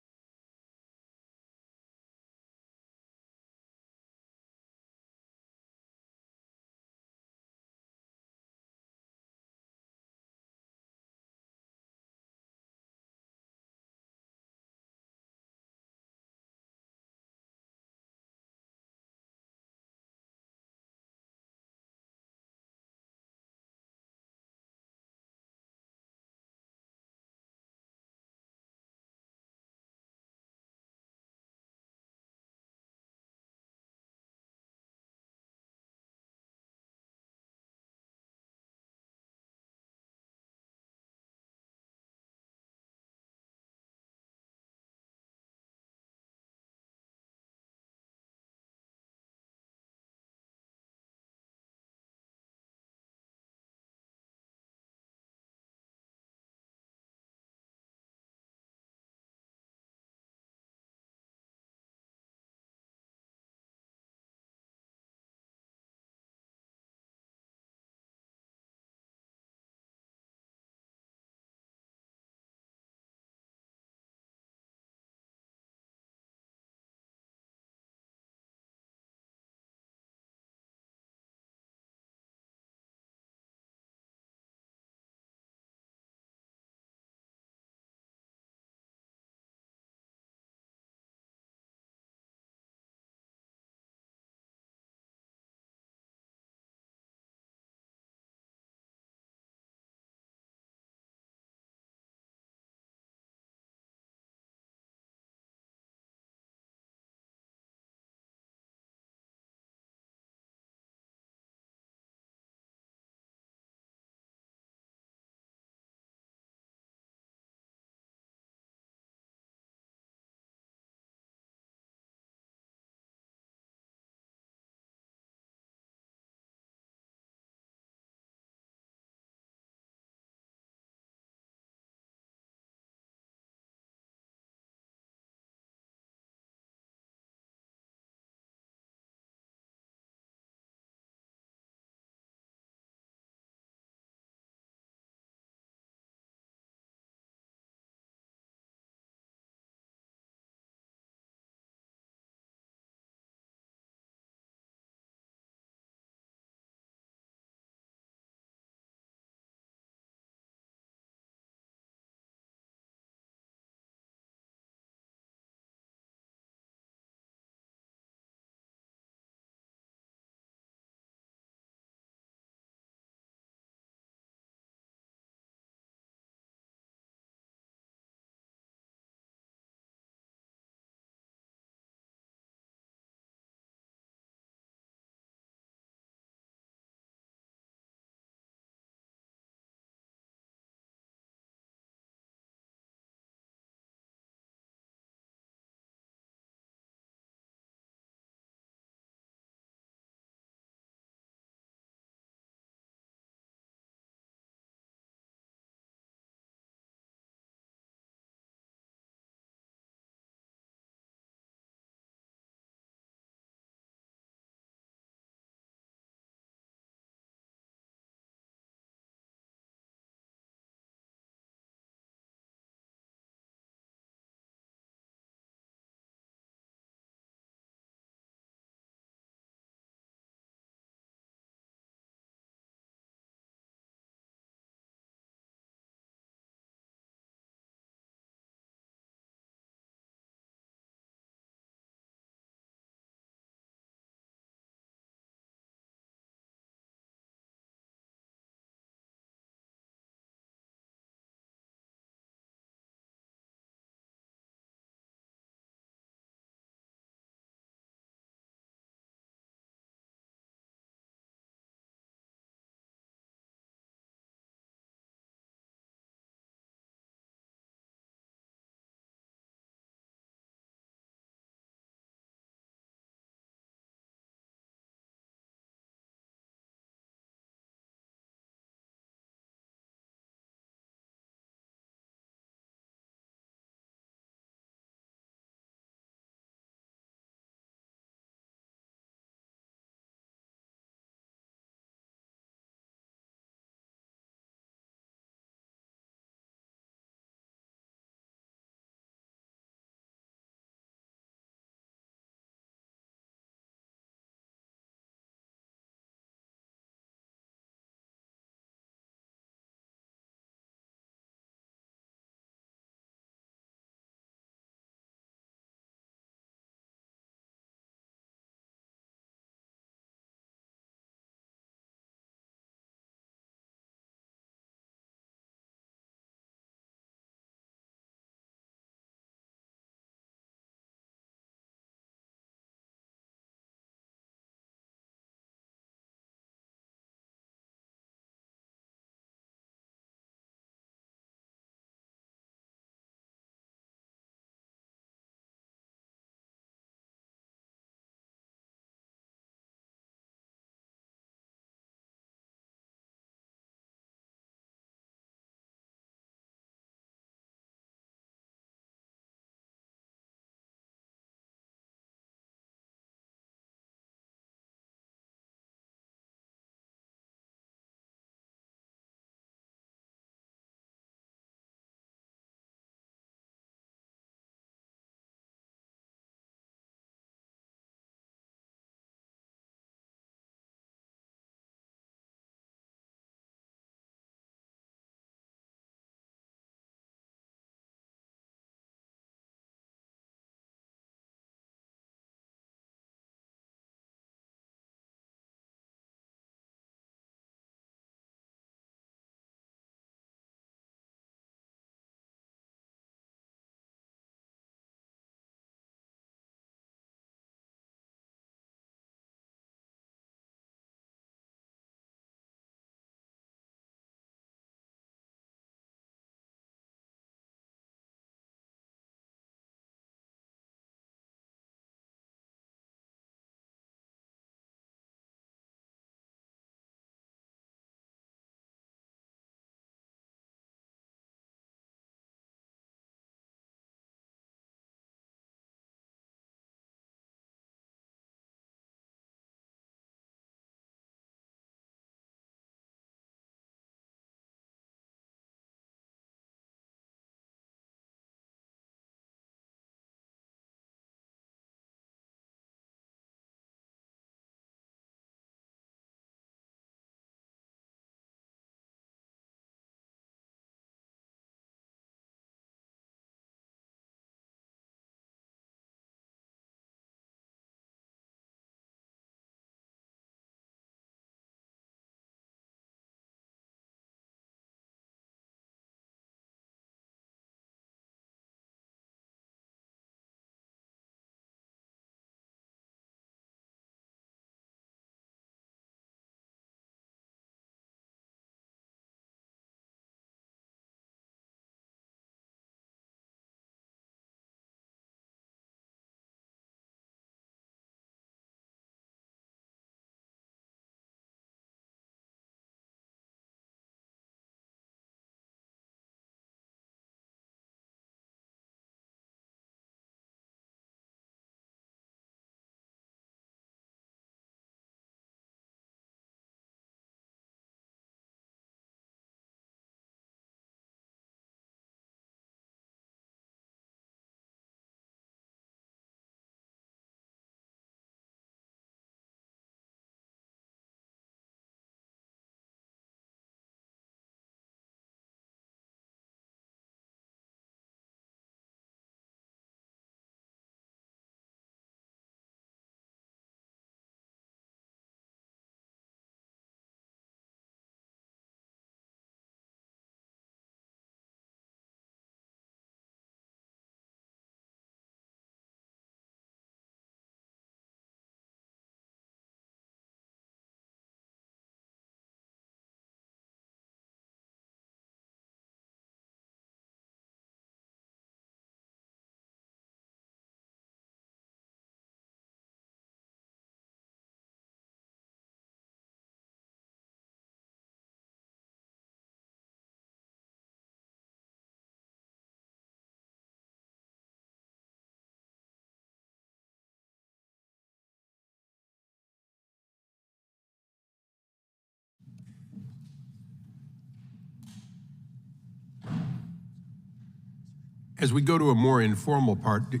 as we go to a more informal part, do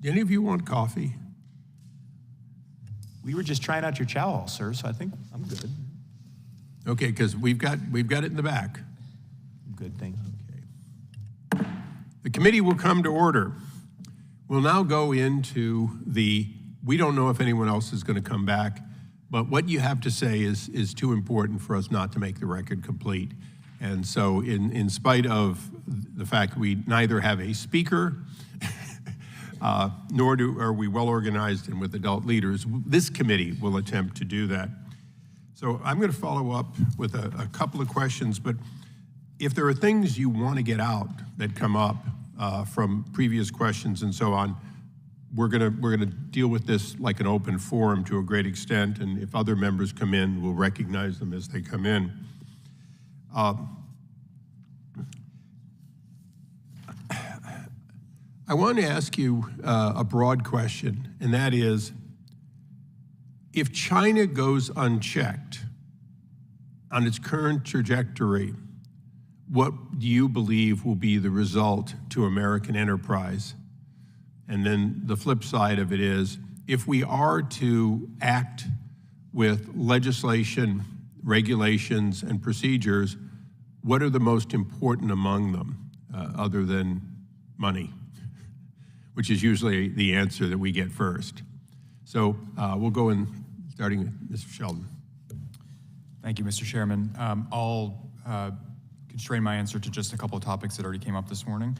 any of you want coffee? We were just trying out your chow hall, sir, so I think I'm good. Okay, because we've got it in the back. I'm good, thank you. Okay. The committee will come to order. We'll now go into we don't know if anyone else is going to come back, but what you have to say is too important for us not to make the record complete. And so in spite of the fact we neither have a speaker, nor are we well organized and with adult leaders, this committee will attempt to do that. So I'm going to follow up with a couple of questions, but if there are things you want to get out that come up from previous questions and so on, we're gonna deal with this like an open forum to a great extent, and if other members come in, we'll recognize them as they come in. I want to ask you a broad question, and that is, if China goes unchecked on its current trajectory, what do you believe will be the result to American enterprise? And then the flip side of it is, if we are to act with legislation, regulations, and procedures, what are the most important among them, other than money, which is usually the answer that we get first? So we'll go in, starting with Mr. Sheldon. Thank you, Mr. Chairman. I'll constrain my answer to just a couple of topics that already came up this morning.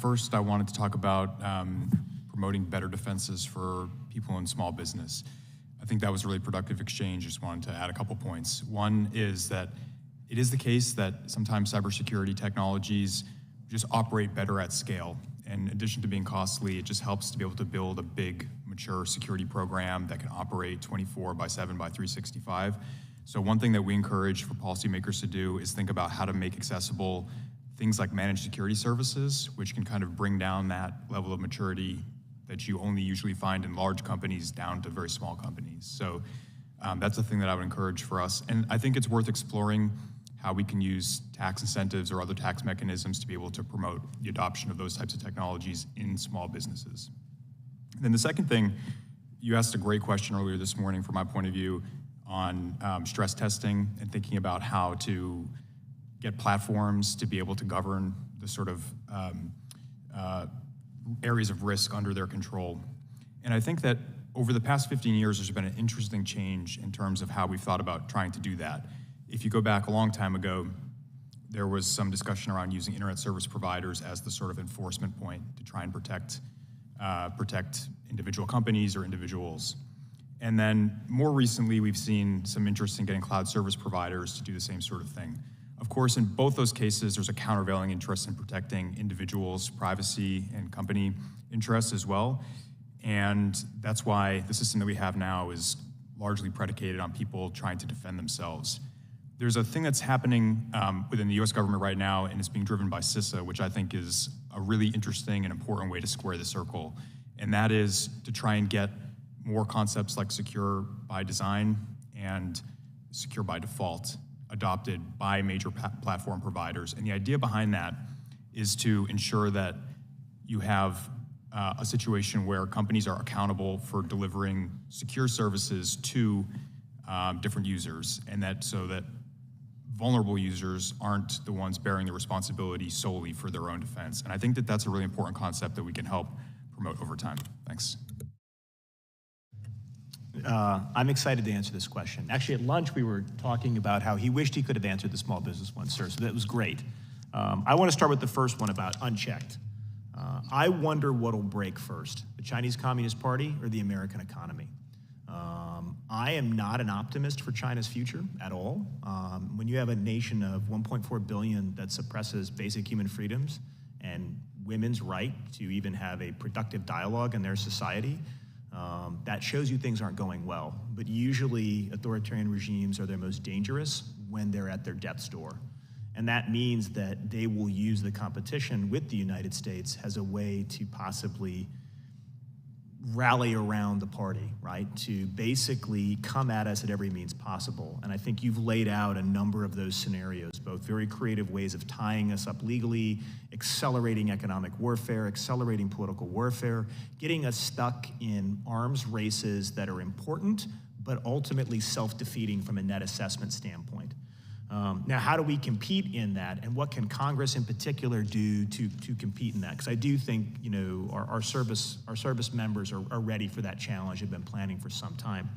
First, I wanted to talk about promoting better defenses for people in small business. I think that was a really productive exchange. Just wanted to add a couple points. One is that it is the case that sometimes cybersecurity technologies just operate better at scale. In addition to being costly, it just helps to be able to build a big, mature security program that can operate 24/7 by 365. So one thing that we encourage for policymakers to do is think about how to make accessible things like managed security services, which can kind of bring down that level of maturity that you only usually find in large companies down to very small companies. So that's a thing that I would encourage for us. And I think it's worth exploring how we can use tax incentives or other tax mechanisms to be able to promote the adoption of those types of technologies in small businesses. And then the second thing, you asked a great question earlier this morning from my point of view on stress testing and thinking about how to get platforms to be able to govern the sort of areas of risk under their control. And I think that over the past 15 years, there's been an interesting change in terms of how we've thought about trying to do that. If you go back a long time ago, there was some discussion around using internet service providers as the sort of enforcement point to try and protect individual companies or individuals. And then more recently, we've seen some interest in getting cloud service providers to do the same sort of thing. Of course, in both those cases, there's a countervailing interest in protecting individuals' privacy and company interests as well. And that's why the system that we have now is largely predicated on people trying to defend themselves. There's a thing that's happening within the US government right now, and it's being driven by CISA, which I think is a really interesting and important way to square the circle. And that is to try and get more concepts like secure by design and secure by default adopted by major platform providers. And the idea behind that is to ensure that you have a situation where companies are accountable for delivering secure services to different users, and that so that vulnerable users aren't the ones bearing the responsibility solely for their own defense. And I think that that's a really important concept that we can help promote over time. Thanks. I'm excited to answer this question. Actually, at lunch, we were talking about how he wished he could have answered the small business one, sir, so that was great. I want to start with the first one about unchecked. I wonder what'll break first, the Chinese Communist Party or the American economy. I am not an optimist for China's future at all. When you have a nation of 1.4 billion that suppresses basic human freedoms and women's right to even have a productive dialogue in their society, that shows you things aren't going well. But usually authoritarian regimes are their most dangerous when they're at their death's door. And that means that they will use the competition with the United States as a way to possibly rally around the party, right? To basically come at us at every means possible. And I think you've laid out a number of those scenarios, both very creative ways of tying us up legally, accelerating economic warfare, accelerating political warfare, getting us stuck in arms races that are important, but ultimately self-defeating from a net assessment standpoint. Now, how do we compete in that, and what can Congress in particular do to compete in that? Because I do think, you know, our service members are ready for that challenge, have been planning for some time.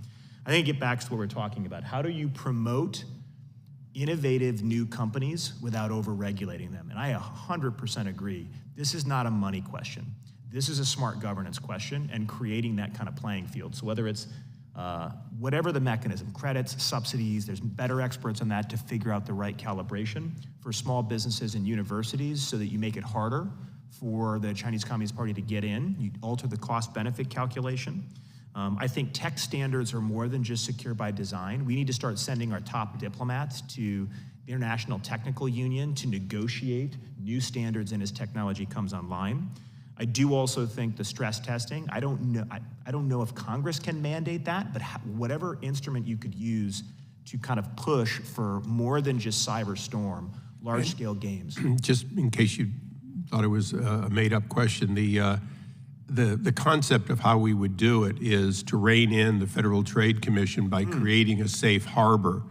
I think it get back to what we're talking about. How do you promote innovative new companies without over-regulating them? And I 100% agree. This is not a money question. This is a smart governance question and creating that kind of playing field. So whether it's whatever the mechanism, credits, subsidies, there's better experts on that to figure out the right calibration for small businesses and universities so that you make it harder for the Chinese Communist Party to get in. You alter the cost-benefit calculation. I think tech standards are more than just secure by design. We need to start sending our top diplomats to the International Technical Union to negotiate new standards and as technology comes online. I do also think the stress testing, I don't know if Congress can mandate that, but whatever instrument you could use to kind of push for more than just cyberstorm, large-scale games. Just in case you thought it was a made-up question, the concept of how we would do it is to rein in the Federal Trade Commission by creating a safe harbor.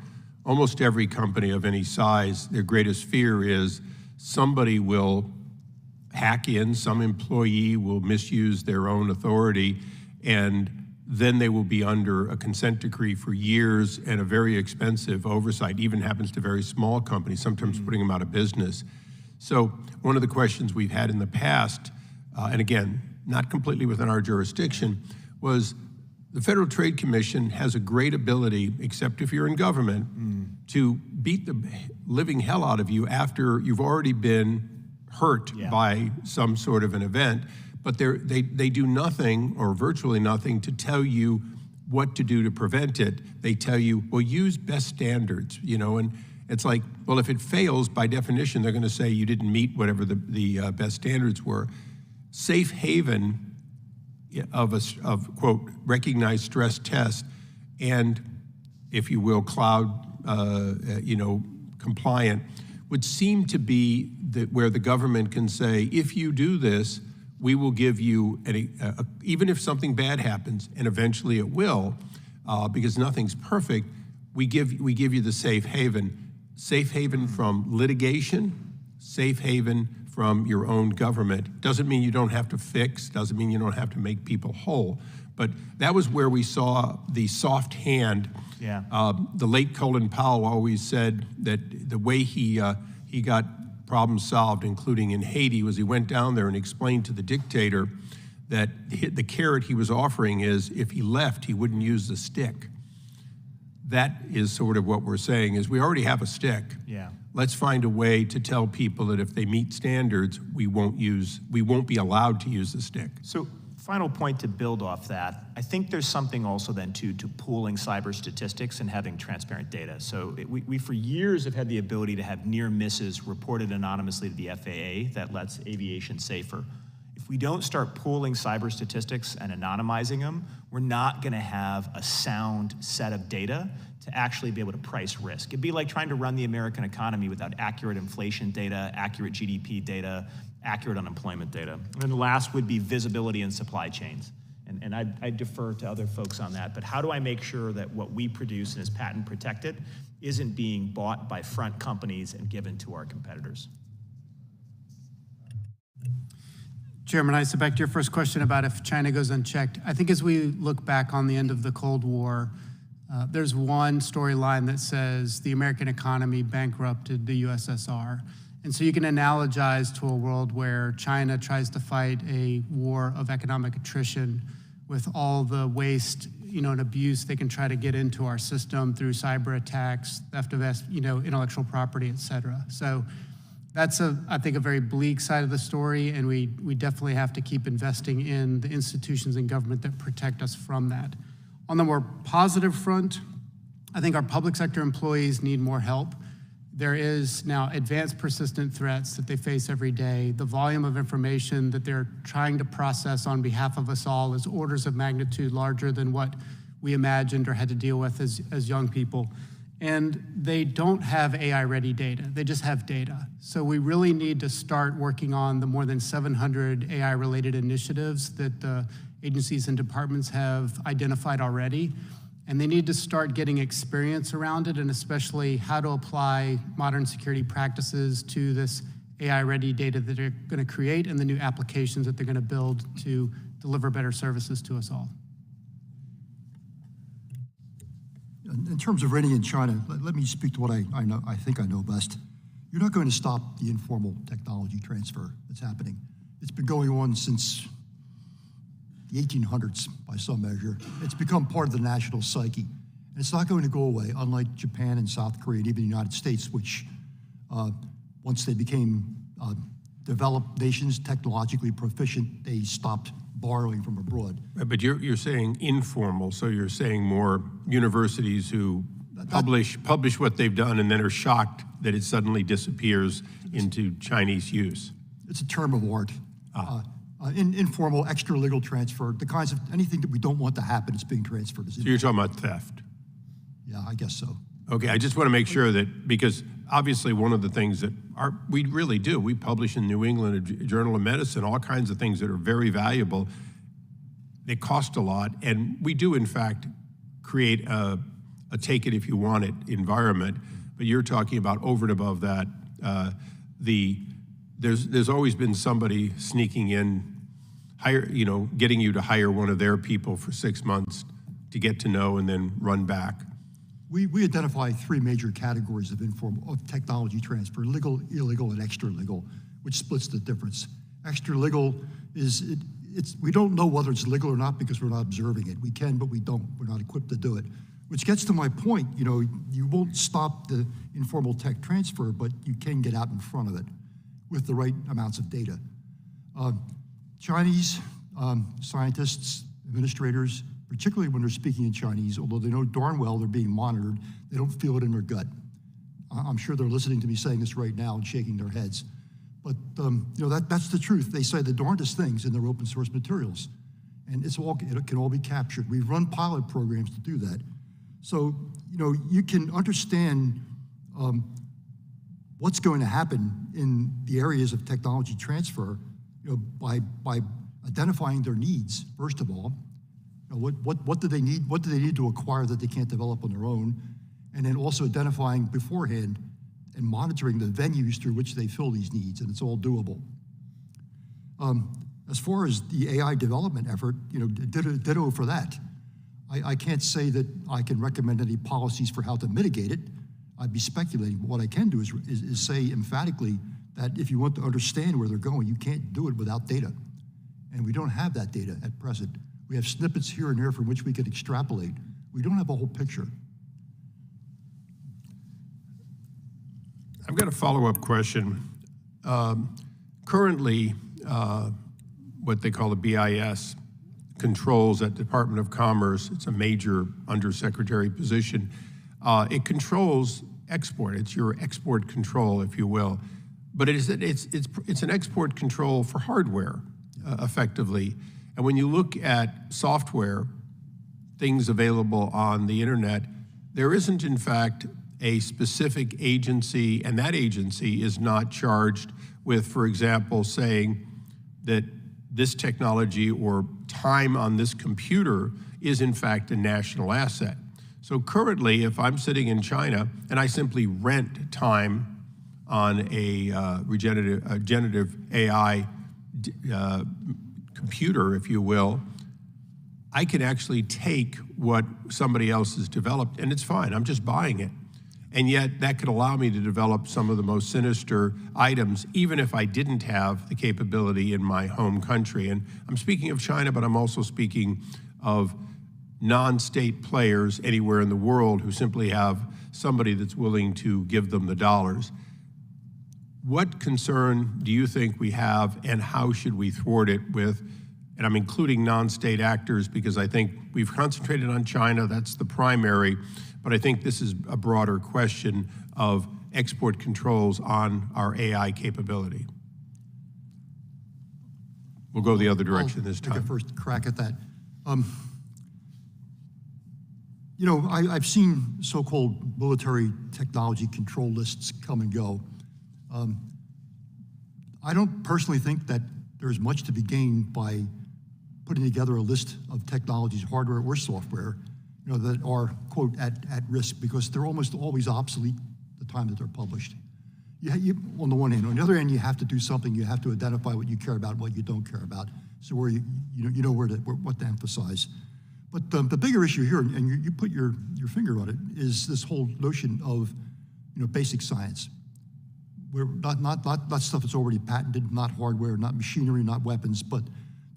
Almost every company of any size, their greatest fear is somebody will hack in, some employee will misuse their own authority, and then they will be under a consent decree for years and a very expensive oversight. Even happens to very small companies, sometimes putting them out of business. So one of the questions we've had in the past, and again, not completely within our jurisdiction, was the Federal Trade Commission has a great ability, except if you're in government, to beat the living hell out of you after you've already been hurt by some sort of an event, but they do nothing or virtually nothing to tell you what to do to prevent it. They tell you, well, use best standards, you know, and it's like, well, if it fails, by definition, they're going to say you didn't meet whatever the best standards were. Safe haven of quote, recognized stress test and, if you will, cloud, compliant would seem to be where the government can say, if you do this, we will give you, even if something bad happens, and eventually it will, because nothing's perfect, we give you the safe haven from litigation, safe haven from your own government. Doesn't mean you don't have to fix, doesn't mean you don't have to make people whole, but that was where we saw the soft hand. The late Colin Powell always said that the way he got problems solved, including in Haiti, was he went down there and explained to the dictator that the carrot he was offering is if he left, he wouldn't use the stick. That is sort of what we're saying is we already have a stick. Let's find a way to tell people that if they meet standards, we won't be allowed to use the stick. So final point to build off that, I think there's something also then to pooling cyber statistics and having transparent data. So we for years have had the ability to have near misses reported anonymously to the FAA that lets aviation safer. If we don't start pooling cyber statistics and anonymizing them, we're not gonna have a sound set of data to actually be able to price risk. It'd be like trying to run the American economy without accurate inflation data, accurate GDP data, accurate unemployment data. And then the last would be visibility in supply chains. And I defer to other folks on that, but how do I make sure that what we produce and is patent protected isn't being bought by front companies and given to our competitors? Chairman Issa, back to your first question about if China goes unchecked. I think as we look back on the end of the Cold War, there's one storyline that says the American economy bankrupted the USSR. And so you can analogize to a world where China tries to fight a war of economic attrition with all the waste, and abuse they can try to get into our system through cyber attacks, theft of, intellectual property, et cetera. So that's, I think, a very bleak side of the story, and we definitely have to keep investing in the institutions and government that protect us from that. On the more positive front, I think our public sector employees need more help. There is now advanced persistent threats that they face every day. The volume of information that they're trying to process on behalf of us all is orders of magnitude larger than what we imagined or had to deal with as young people. And they don't have AI-ready data. They just have data. So we really need to start working on the more than 700 AI-related initiatives that the agencies and departments have identified already. And they need to start getting experience around it, and especially how to apply modern security practices to this AI-ready data that they're going to create and the new applications that they're going to build to deliver better services to us all. In terms of ready in China, let me speak to what I think I know best. You're not going to stop the informal technology transfer that's happening. It's been going on since the 1800s, by some measure. It's become part of the national psyche. And it's not going to go away, unlike Japan and South Korea and even the United States, which once they became developed nations, technologically proficient, they stopped borrowing from abroad. But you're saying informal, so you're saying more universities who publish what they've done and then are shocked that it suddenly disappears into Chinese use. It's a term of art. Informal, extra-legal transfer, the kinds of, anything that we don't want to happen is being transferred. So you're talking about theft? Yeah, I guess so. Okay, I just want to make sure that, because obviously one of the things that we really do, we publish in New England Journal of Medicine, all kinds of things that are very valuable. They cost a lot, and we do, in fact, create a take it if you want it environment, but you're talking about over and above that, there's always been somebody sneaking in, getting you to hire one of their people for 6 months to get to know and then run back. We identify three major categories of technology transfer: legal, illegal, and extra-legal, which splits the difference. Extra-legal is, we don't know whether it's legal or not because we're not observing it. We can, but we don't. We're not equipped to do it. Which gets to my point, you won't stop the informal tech transfer, but you can get out in front of it with the right amounts of data. Chinese scientists, administrators, particularly when they're speaking in Chinese, although they know darn well they're being monitored, they don't feel it in their gut. I'm sure they're listening to me saying this right now and shaking their heads. But that's the truth. They say the darndest things in their open source materials. And it can all be captured. We've run pilot programs to do that. So, you can understand what's going to happen in the areas of technology transfer, by identifying their needs, first of all. What do they need? What do they need to acquire that they can't develop on their own? And then also identifying beforehand and monitoring the venues through which they fill these needs, and it's all doable. As far as the AI development effort, ditto for that. I can't say that I can recommend any policies for how to mitigate it. I'd be speculating, but what I can do is say emphatically that if you want to understand where they're going, you can't do it without data. And we don't have that data at present. We have snippets here and there from which we can extrapolate. We don't have a whole picture. I've got a follow-up question. Currently, what they call the BIS controls at Department of Commerce. It's a major undersecretary position. It controls export. It's your export control, if you will. But it's an export control for hardware, effectively. And when you look at software, things available on the internet, there isn't, in fact, a specific agency, and that agency is not charged with, for example, saying that this technology or time on this computer is, in fact, a national asset. So currently, if I'm sitting in China and I simply rent time on a generative AI computer, if you will, I can actually take what somebody else has developed, and it's fine. I'm just buying it. And yet, that could allow me to develop some of the most sinister items, even if I didn't have the capability in my home country. And I'm speaking of China, but I'm also speaking of non-state players anywhere in the world who simply have somebody that's willing to give them the dollars. What concern do you think we have, and how should we thwart it with, and I'm including non-state actors because I think we've concentrated on China, that's the primary, but I think this is a broader question of export controls on our AI capability? We'll go the other direction this I'll take time. a first crack at that. You know, I've seen so-called military technology control lists come and go. I don't personally think that there's much to be gained by putting together a list of technologies, hardware or software, you know, that are, quote, at risk, because they're almost always obsolete the time that they're published. On the one hand. On the other hand, you have to do something. You have to identify what you care about and what you don't care about, so where you know what to emphasize. But the bigger issue here, and you put your finger on it, is this whole notion of, you know, basic science. Where not stuff that's already patented, not hardware, not machinery, not weapons, but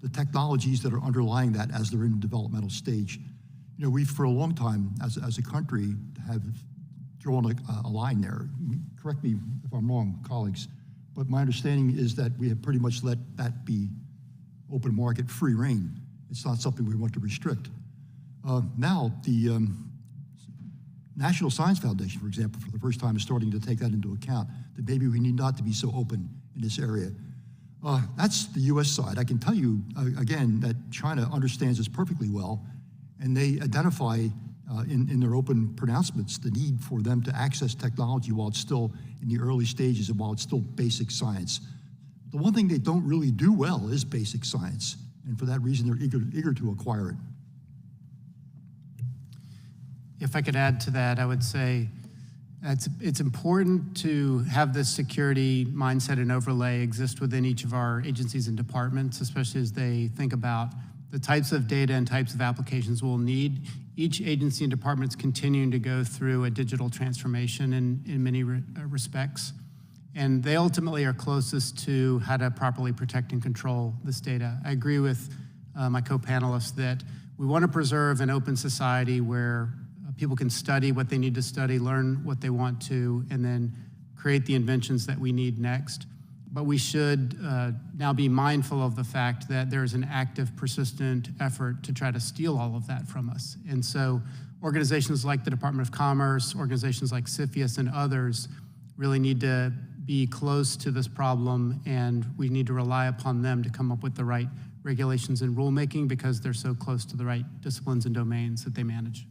the technologies that are underlying that as they're in the developmental stage. You know, we for a long time as a country have drawn a line there. Correct me if I'm wrong, colleagues, but my understanding is that we have pretty much let that be open market, free reign. It's not something we want to restrict. Now, the National Science Foundation, for example, for the first time is starting to take that into account, that maybe we need not to be so open in this area. That's the US side. I can tell you, again, that China understands this perfectly well, and they identify in their open pronouncements the need for them to access technology while it's still in the early stages and while it's still basic science. The one thing they don't really do well is basic science, and for that reason they're eager to acquire it. If I could add to that, I would say it's important to have this security mindset and overlay exist within each of our agencies and departments, especially as they think about the types of data and types of applications we'll need. Each agency and department is continuing to go through a digital transformation in many respects. And they ultimately are closest to how to properly protect and control this data. I agree with my co-panelists that we want to preserve an open society where people can study what they need to study, learn what they want to, and then create the inventions that we need next. But we should now be mindful of the fact that there is an active, persistent effort to try to steal all of that from us. And so organizations like the Department of Commerce, organizations like CFIUS and others really need to be close to this problem, and we need to rely upon them to come up with the right regulations and rulemaking because they're so close to the right disciplines and domains that they manage.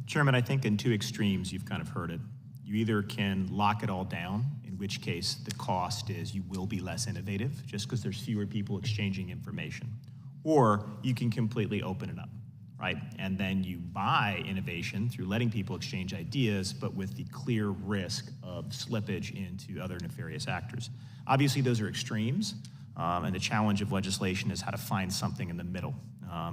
Chairman, I think in two extremes, you've kind of heard it. You either can lock it all down, in which case the cost is you will be less innovative just because there's fewer people exchanging information, or you can completely open it up, right? And then you buy innovation through letting people exchange ideas, but with the clear risk of slippage into other nefarious actors. Obviously, those are extremes, and the challenge of legislation is how to find something in the middle.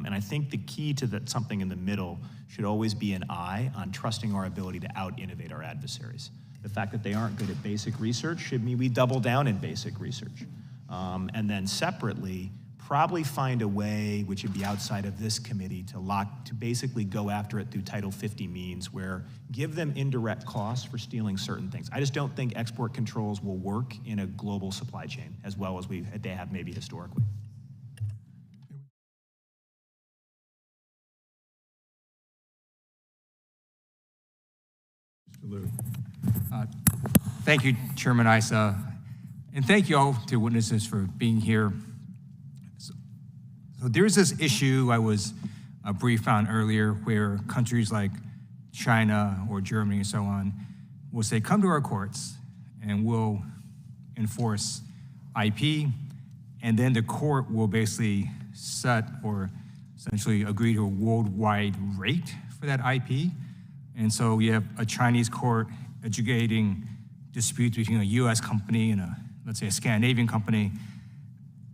And I think the key to that something in the middle should always be an eye on trusting our ability to out-innovate our adversaries. The fact that they aren't good at basic research should mean we double down in basic research. And then separately, probably find a way, which would be outside of this committee, to basically go after it through Title 50 means where give them indirect costs for stealing certain things. I just don't think export controls will work in a global supply chain as well as they have maybe historically. Thank you, Chairman Issa, and thank you all to witnesses for being here. So there's this issue I was briefed on earlier where countries like China or Germany and so on will say, come to our courts and we'll enforce IP, and then the court will basically set or essentially agree to a worldwide rate for that IP. And so you have a Chinese court adjudicating disputes between a US company and let's say a Scandinavian company.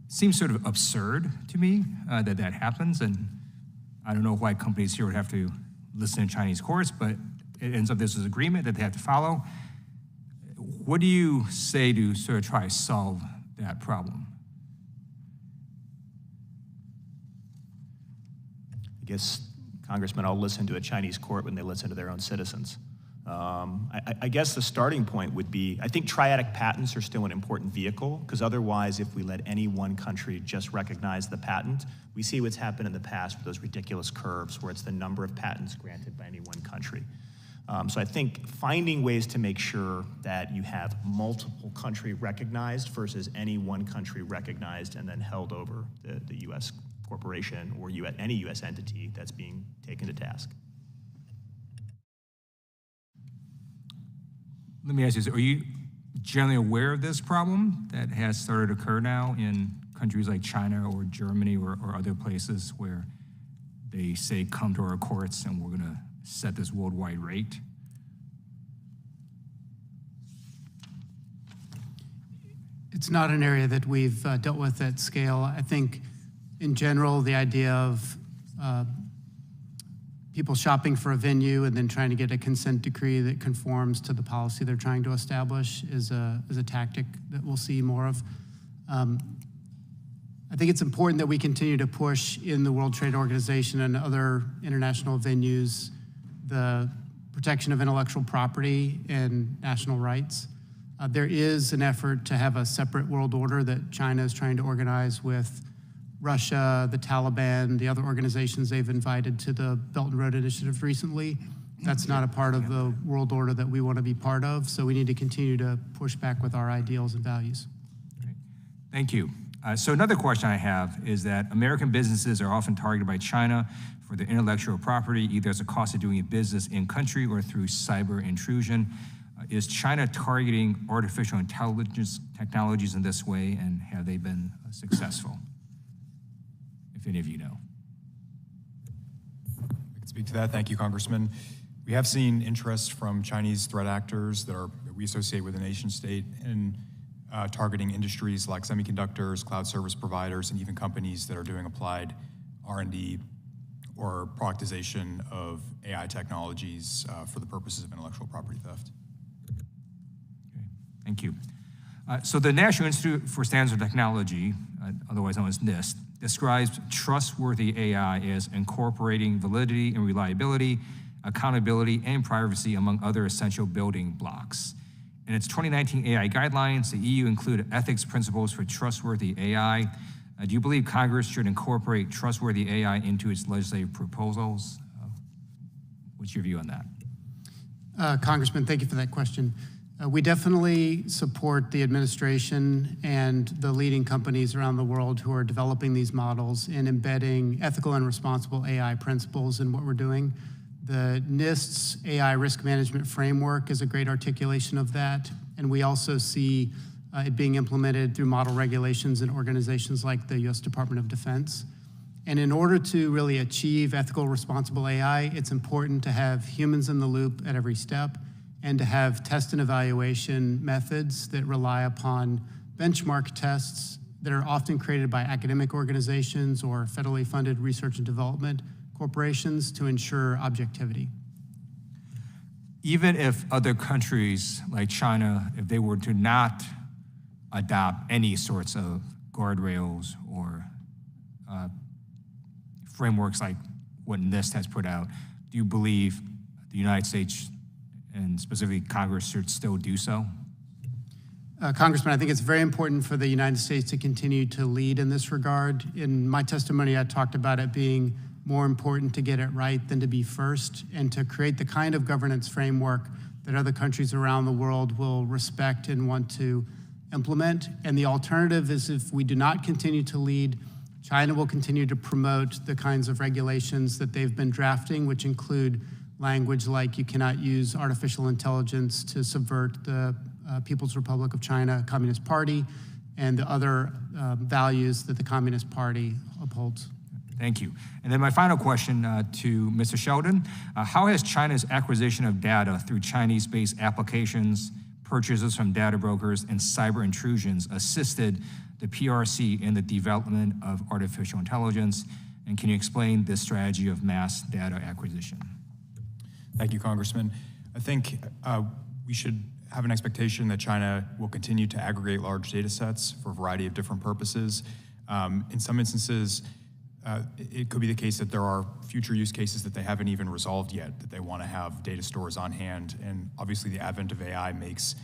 Seems sort of absurd to me that happens, and I don't know why companies here would have to listen to Chinese courts, but it ends up there's this agreement that they have to follow. What do you say to sort of try to solve that problem? I guess congressmen all listen to a Chinese court when they listen to their own citizens. I guess the starting point would be, I think triadic patents are still an important vehicle, because otherwise if we let any one country just recognize the patent, we see what's happened in the past with those ridiculous curves where it's the number of patents granted by any one country. So I think finding ways to make sure that you have multiple country recognized versus any one country recognized and then held over the U.S. corporation or any U.S. entity that's being taken to task. Let me ask you this, are you generally aware of this problem that has started to occur now in countries like China or Germany or other places where they say, come to our courts and we're gonna set this worldwide rate? It's not an area that we've dealt with at scale. I think in general, the idea of people shopping for a venue and then trying to get a consent decree that conforms to the policy they're trying to establish is a tactic that we'll see more of. I think it's important that we continue to push in the World Trade Organization and other international venues the protection of intellectual property and national rights. There is an effort to have a separate world order that China is trying to organize with Russia, the Taliban, the other organizations they've invited to the Belt and Road Initiative recently. That's not a part of the world order that we want to be part of, so we need to continue to push back with our ideals and values. Great. Thank you. So another question I have is that American businesses are often targeted by China for their intellectual property, either as a cost of doing business in country or through cyber intrusion. Is China targeting artificial intelligence technologies in this way, and have they been successful? If any of you know. I can speak to that. Thank you, Congressman. We have seen interest from Chinese threat actors that we associate with the nation state in targeting industries like semiconductors, cloud service providers, and even companies that are doing applied R&D or productization of AI technologies for the purposes of intellectual property theft. Okay, thank you. So the National Institute for Standards and Technology, otherwise known as NIST, describes trustworthy AI as incorporating validity and reliability, accountability, and privacy among other essential building blocks. In its 2019 AI guidelines, the EU included ethics principles for trustworthy AI. Do you believe Congress should incorporate trustworthy AI into its legislative proposals? What's your view on that? Congressman, thank you for that question. We definitely support the administration and the leading companies around the world who are developing these models in embedding ethical and responsible AI principles in what we're doing. The NIST's AI risk management framework is a great articulation of that, and we also see it being implemented through model regulations in organizations like the U.S. Department of Defense. And in order to really achieve ethical, responsible AI, it's important to have humans in the loop at every step and to have test and evaluation methods that rely upon benchmark tests that are often created by academic organizations or federally funded research and development corporations to ensure objectivity. Even if other countries like China, if they were to not adopt any sorts of guardrails or frameworks like what NIST has put out, do you believe the United States and specifically Congress should still do so? Congressman, I think it's very important for the United States to continue to lead in this regard. In my testimony, I talked about it being more important to get it right than to be first, and to create the kind of governance framework that other countries around the world will respect and want to implement. And the alternative is, if we do not continue to lead, China will continue to promote the kinds of regulations that they've been drafting, which include language like you cannot use artificial intelligence to subvert the People's Republic of China Communist Party and the other values that the Communist Party upholds. Thank you. And then my final question to Mr. Sheldon. How has China's acquisition of data through Chinese-based applications, purchases from data brokers, and cyber intrusions assisted the PRC in the development of artificial intelligence? And can you explain this strategy of mass data acquisition? Thank you, Congressman. I think we should have an expectation that China will continue to aggregate large data sets for a variety of different purposes. In some instances, it could be the case that there are future use cases that they haven't even resolved yet, that they want to have data stores on hand. And obviously the advent of AI makes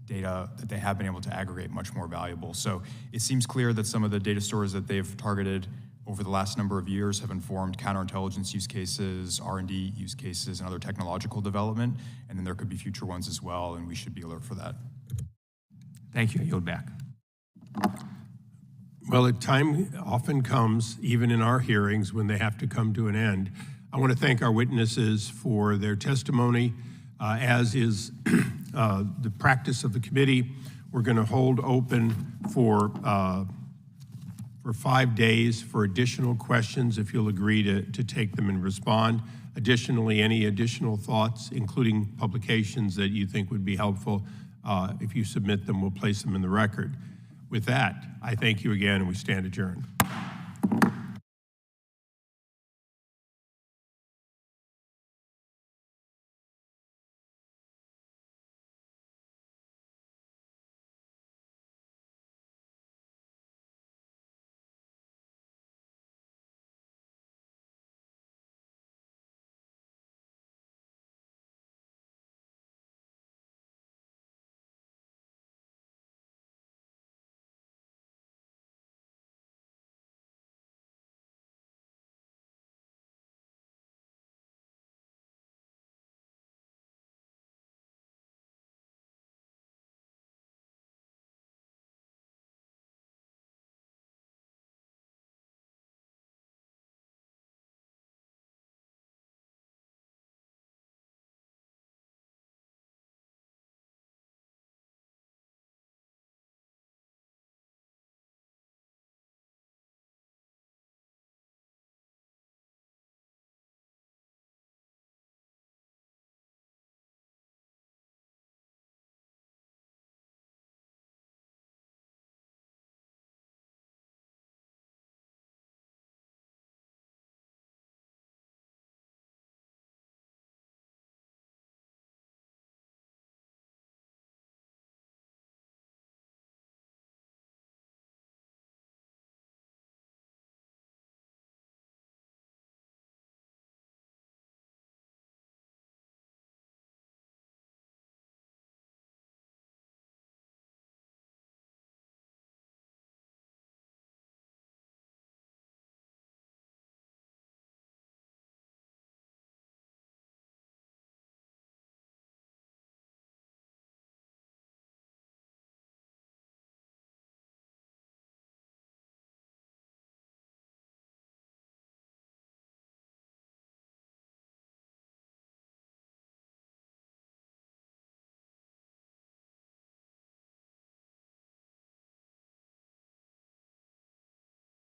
data that they have been able to aggregate much more valuable. So it seems clear that some of the data stores that they've targeted over the last number of years have informed counterintelligence use cases, R&D use cases, and other technological development, and then there could be future ones as well, and we should be alert for that. Thank you. I yield back. Well, a time often comes, even in our hearings, when they have to come to an end. I want to thank our witnesses for their testimony, as is the practice of the committee. We're going to hold open for 5 days for additional questions, if you'll agree to take them and respond. Additionally, any additional thoughts, including publications that you think would be helpful, if you submit them, we'll place them in the record. With that, I thank you again, and we stand adjourned.